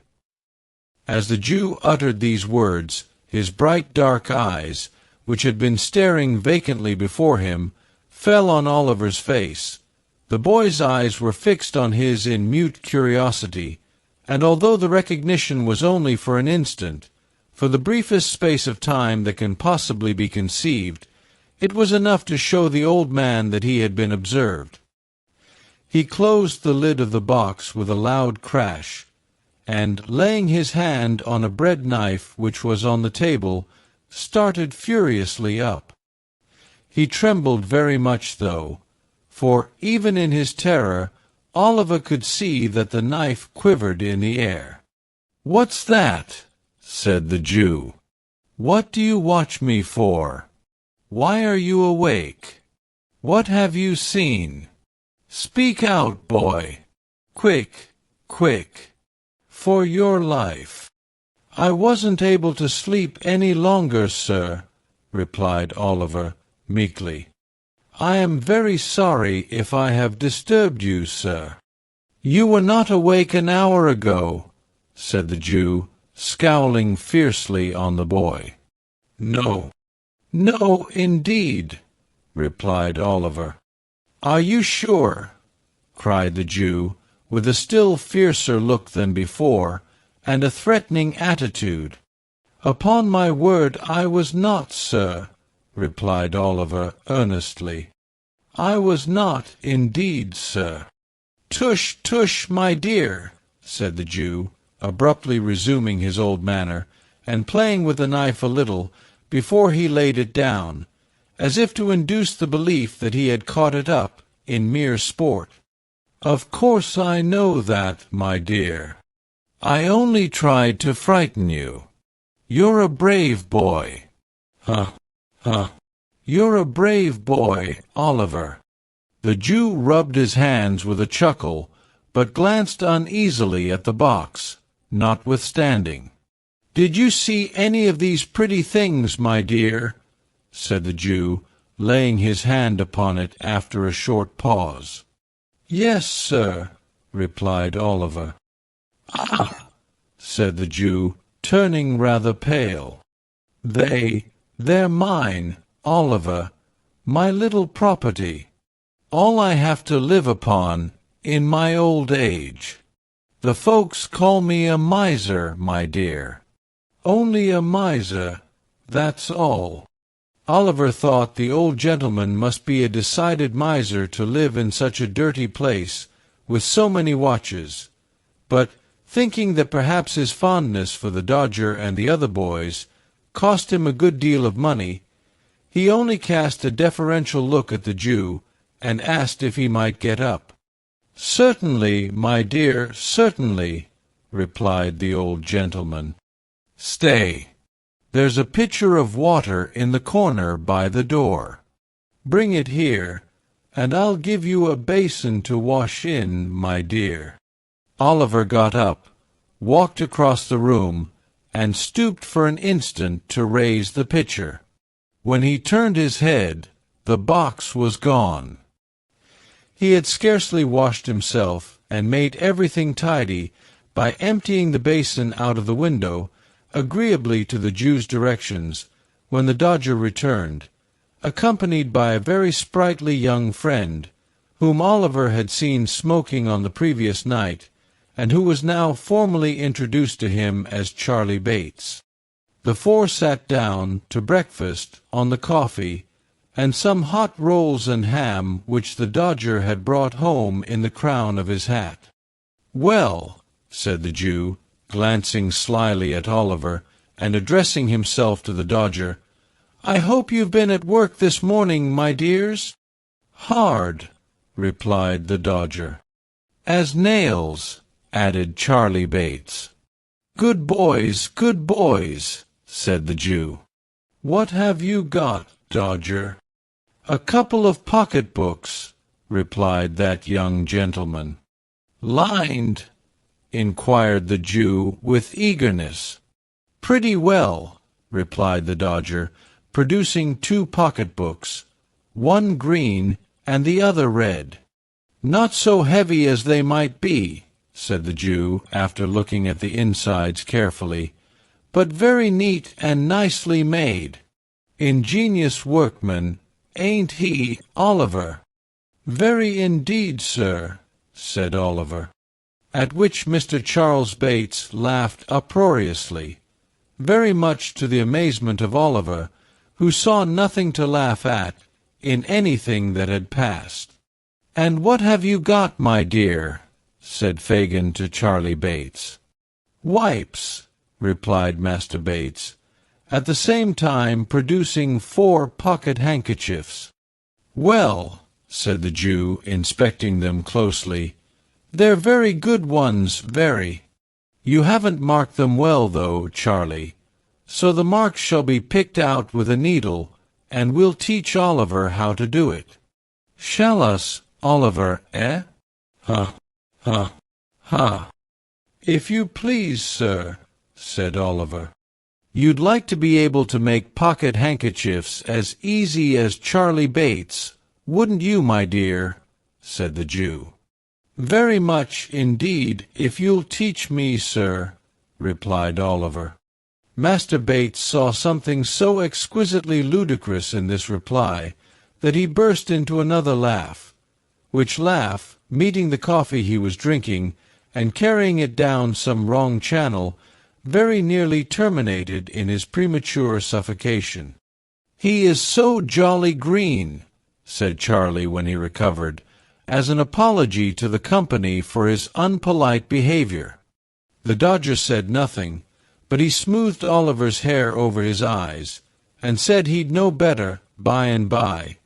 As the Jew uttered these words, his bright dark eyes, which had been staring vacantly before him, fell on Oliver's face. The boy's eyes were fixed on his in mute curiosity, and although the recognition was only for an instant, for the briefest space of time that can possibly be conceived, it was enough to show the old man that he had been observed. He closed the lid of the box with a loud crash, and, laying his hand on a bread-knife which was on the table, started furiously up. He trembled very much, though, for, even in his terror, Oliver could see that the knife quivered in the air. "What's that?" said the Jew. "What do you watch me for? Why are you awake? What have you seen? Speak out, boy! Quick, quick! For your life!" "I wasn't able to sleep any longer, sir," replied Oliver, meekly. "I am very sorry if I have disturbed you, sir." "You were not awake an hour ago," said the Jew, scowling fiercely on the boy. "No, no, indeed," replied Oliver. "Are you sure?" cried the Jew, with a still fiercer look than before, and a threatening attitude. "Upon my word, I was not, sir," replied Oliver earnestly. "I was not, indeed, sir." "Tush, tush, my dear," said the Jew, abruptly resuming his old manner, and playing with the knife a little before he laid it down, as if to induce the belief that he had caught it up in mere sport. "Of course I know that, my dear. I only tried to frighten you. You're a brave boy. Huh, huh. You're a brave boy, Oliver." The Jew rubbed his hands with a chuckle, but glanced uneasily at the box, notwithstanding. "Did you see any of these pretty things, my dear?" said the Jew, laying his hand upon it after a short pause. "Yes, sir," replied Oliver. "Ah!" said the Jew, turning rather pale. They're mine, Oliver, my little property, all I have to live upon in my old age. The folks call me a miser, my dear. Only a miser, that's all." Oliver thought the old gentleman must be a decided miser to live in such a dirty place with so many watches, but thinking that perhaps his fondness for the Dodger and the other boys cost him a good deal of money, he only cast a deferential look at the Jew and asked if he might get up. "Certainly, my dear, certainly," replied the old gentleman. "Stay, there's a pitcher of water in the corner by the door. Bring it here, and I'll give you a basin to wash in, my dear." Oliver got up, walked across the room, and stooped for an instant to raise the pitcher. When he turned his head, the box was gone. He had scarcely washed himself and made everything tidy by emptying the basin out of the window, agreeably to the Jew's directions, when the Dodger returned, accompanied by a very sprightly young friend, whom Oliver had seen smoking on the previous night, and who was now formally introduced to him as Charlie Bates. The four sat down to breakfast on the coffee and some hot rolls and ham which the Dodger had brought home in the crown of his hat. "Well," said the Jew, glancing slyly at Oliver, and addressing himself to the Dodger, "I hope you've been at work this morning, my dears?" "Hard," replied the Dodger. "As nails," added Charlie Bates. "Good boys," said the Jew. "What have you got, Dodger?" "A couple of pocket-books," replied that young gentleman. "Lined?" inquired the Jew with eagerness. "Pretty well," replied the Dodger, producing two pocket-books, one green and the other red. "Not so heavy as they might be," said the Jew, after looking at the insides carefully, "but very neat and nicely made. Ingenious workman, ain't he, Oliver?" "Very indeed, sir," said Oliver, at which Mr. Charles Bates laughed uproariously, very much to the amazement of Oliver, who saw nothing to laugh at in anything that had passed. "And what have you got, my dear?" said Fagin to Charlie Bates. "Wipes," replied Master Bates, at the same time producing 4 pocket-handkerchiefs. "Well," said the Jew, inspecting them closely, "they're very good ones, very. You haven't marked them well, though, Charlie, so the marks shall be picked out with a needle, and we'll teach Oliver how to do it. Shall us, Oliver, eh?" "Ha, ha, ha." "If you please, sir," said Oliver. "You'd like to be able to make pocket-handkerchiefs as easy as Charlie Bates, wouldn't you, my dear?" said the Jew. "Very much, indeed, if you'll teach me, sir," replied Oliver. Master Bates saw something so exquisitely ludicrous in this reply that he burst into another laugh, which laugh, meeting the coffee he was drinking, and carrying it down some wrong channel, very nearly terminated in his premature suffocation. "He is so jolly green," said Charlie when he recovered, as an apology to the company for his unpolite behavior. The Dodger said nothing, but he smoothed Oliver's hair over his eyes, and said he'd know better by and by,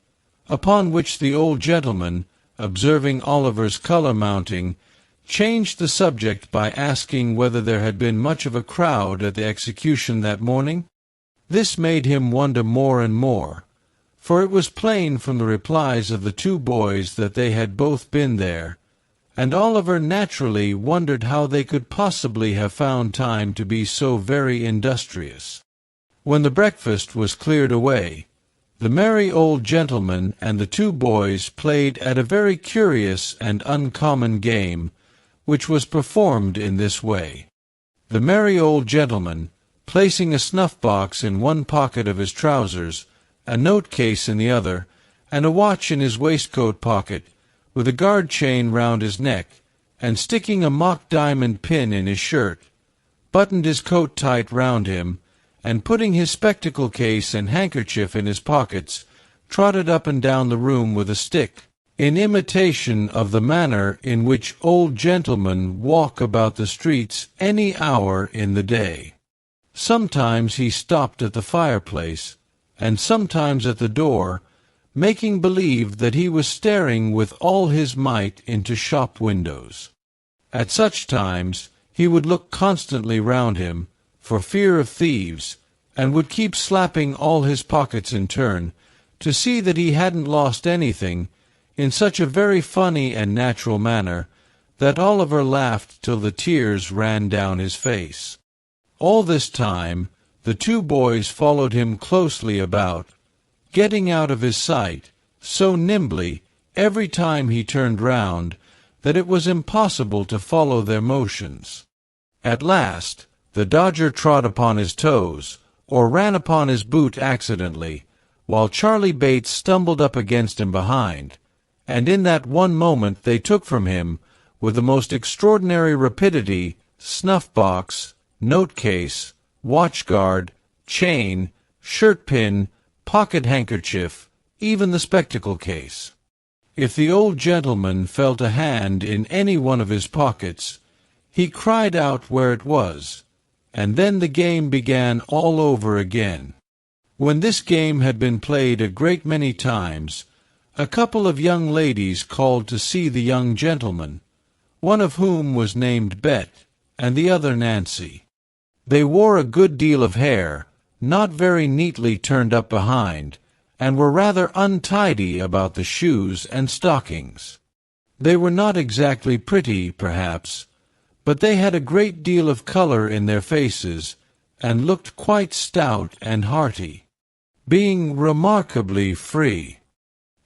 upon which the old gentleman, observing Oliver's colour mounting, changed the subject by asking whether there had been much of a crowd at the execution that morning. This made him wonder more and more, for it was plain from the replies of the two boys that they had both been there, and Oliver naturally wondered how they could possibly have found time to be so very industrious. When the breakfast was cleared away, the merry old gentleman and the two boys played at a very curious and uncommon game, which was performed in this way. The merry old gentleman, placing a snuff-box in one pocket of his trousers, a note-case in the other, and a watch in his waistcoat pocket, with a guard chain round his neck, and sticking a mock diamond pin in his shirt, buttoned his coat tight round him, and putting his spectacle case and handkerchief in his pockets, trotted up and down the room with a stick, in imitation of the manner in which old gentlemen walk about the streets any hour in the day. Sometimes he stopped at the fireplace, and sometimes at the door, making believe that he was staring with all his might into shop windows. At such times he would look constantly round him, for fear of thieves, and would keep slapping all his pockets in turn, to see that he hadn't lost anything, in such a very funny and natural manner, that Oliver laughed till the tears ran down his face. All this time the two boys followed him closely about, getting out of his sight so nimbly every time he turned round that it was impossible to follow their motions. At last the Dodger trod upon his toes, or ran upon his boot accidentally, while Charlie Bates stumbled up against him behind, and in that one moment they took from him, with the most extraordinary rapidity, snuff-box, note-case, watch-guard, chain, shirt-pin, pocket-handkerchief, even the spectacle-case. If the old gentleman felt a hand in any one of his pockets, he cried out where it was, and then the game began all over again. When this game had been played a great many times, a couple of young ladies called to see the young gentleman, one of whom was named Bet, and the other Nancy. They wore a good deal of hair, not very neatly turned up behind, and were rather untidy about the shoes and stockings. They were not exactly pretty, perhaps, but they had a great deal of color in their faces, and looked quite stout and hearty, being remarkably free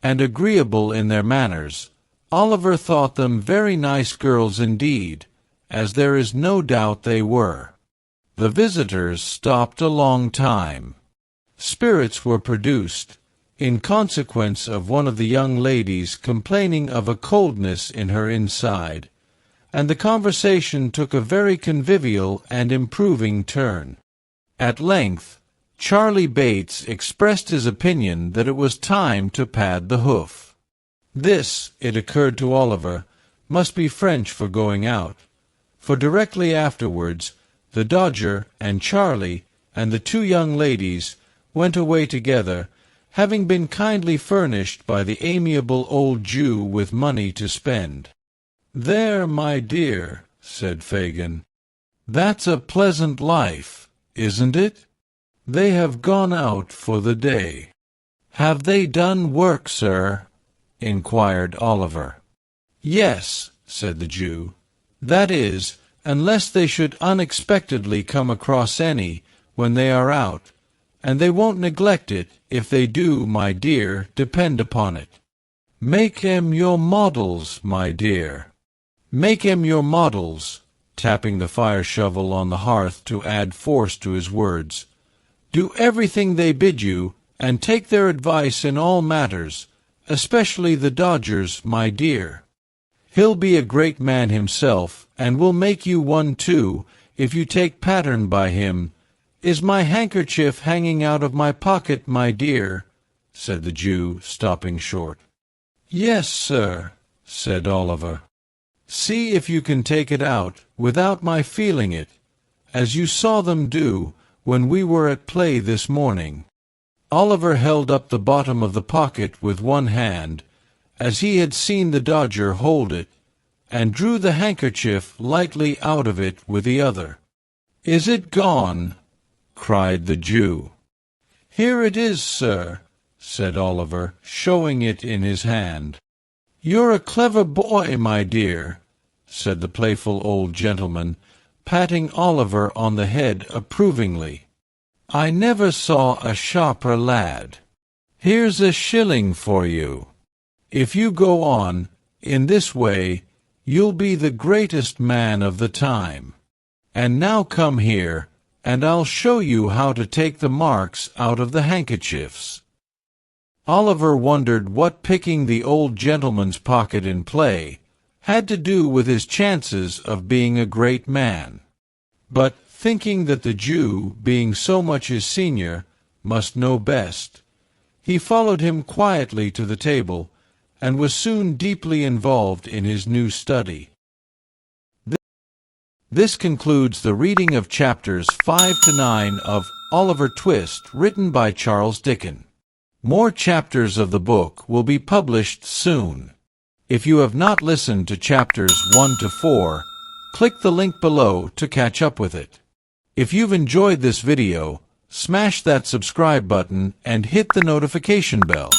and agreeable in their manners. Oliver thought them very nice girls indeed, as there is no doubt they were. The visitors stopped a long time. Spirits were produced, in consequence of one of the young ladies complaining of a coldness in her inside, and the conversation took a very convivial and improving turn. At length Charlie Bates expressed his opinion that it was time to pad the hoof. This, it occurred to Oliver, must be French for going out, for directly afterwards the Dodger and Charlie and the two young ladies went away together, having been kindly furnished by the amiable old Jew with money to spend. "There, my dear," said Fagin, "that's a pleasant life, isn't it? They have gone out for the day." "Have they done work, sir?" inquired Oliver. "Yes," said the Jew. "That is, unless they should unexpectedly come across any when they are out, and they won't neglect it if they do, my dear, depend upon it. Make 'em your models, my dear. Make 'em your models," tapping the fire-shovel on the hearth to add force to his words. "Do everything they bid you, and take their advice in all matters, especially the Dodger's, my dear. He'll be a great man himself, and will make you one too, if you take pattern by him. Is my handkerchief hanging out of my pocket, my dear? Said the Jew, stopping short. Yes, sir, said Oliver. See if you can take it out, without my feeling it, as you saw them do when we were at play this morning. Oliver held up the bottom of the pocket with one hand, as he had seen the Dodger hold it, and drew the handkerchief lightly out of it with the other. Is it gone? Cried the Jew. Here it is, sir, said Oliver, showing it in his hand. You're a clever boy, my dear, said the playful old gentleman, patting Oliver on the head approvingly. I never saw a sharper lad. Here's a shilling for you. If you go on in this way, you'll be the greatest man of the time. And now come here, and I'll show you how to take the marks out of the handkerchiefs. Oliver wondered what picking the old gentleman's pocket in play had to do with his chances of being a great man. But, thinking that the Jew, being so much his senior, must know best, he followed him quietly to the table, and was soon deeply involved in his new study. This concludes the reading of chapters 5 to 9 of Oliver Twist, written by Charles Dickens. More chapters of the book will be published soon. If you have not listened to chapters 1 to 4, click the link below to catch up with it. If you've enjoyed this video, smash that subscribe button and hit the notification bell.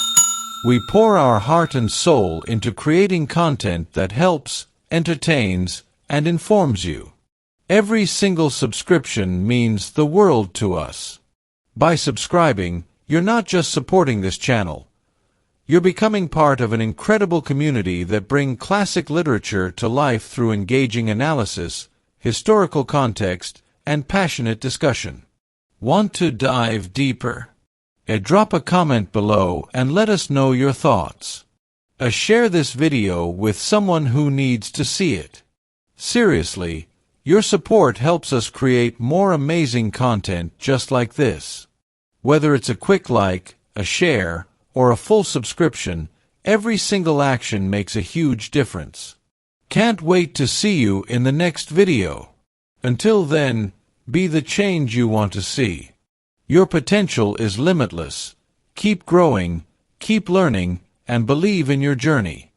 We pour our heart and soul into creating content that helps, entertains, and informs you. Every single subscription means the world to us. By subscribing, you're not just supporting this channel. You're becoming part of an incredible community that bring classic literature to life through engaging analysis, historical context, and passionate discussion. Want to dive deeper? Drop a comment below and let us know your thoughts. Share this video with someone who needs to see it. Seriously, your support helps us create more amazing content just like this. Whether it's a quick like, a share, or a full subscription, every single action makes a huge difference. Can't wait to see you in the next video. Until then, be the change you want to see. Your potential is limitless. Keep growing, keep learning, and believe in your journey.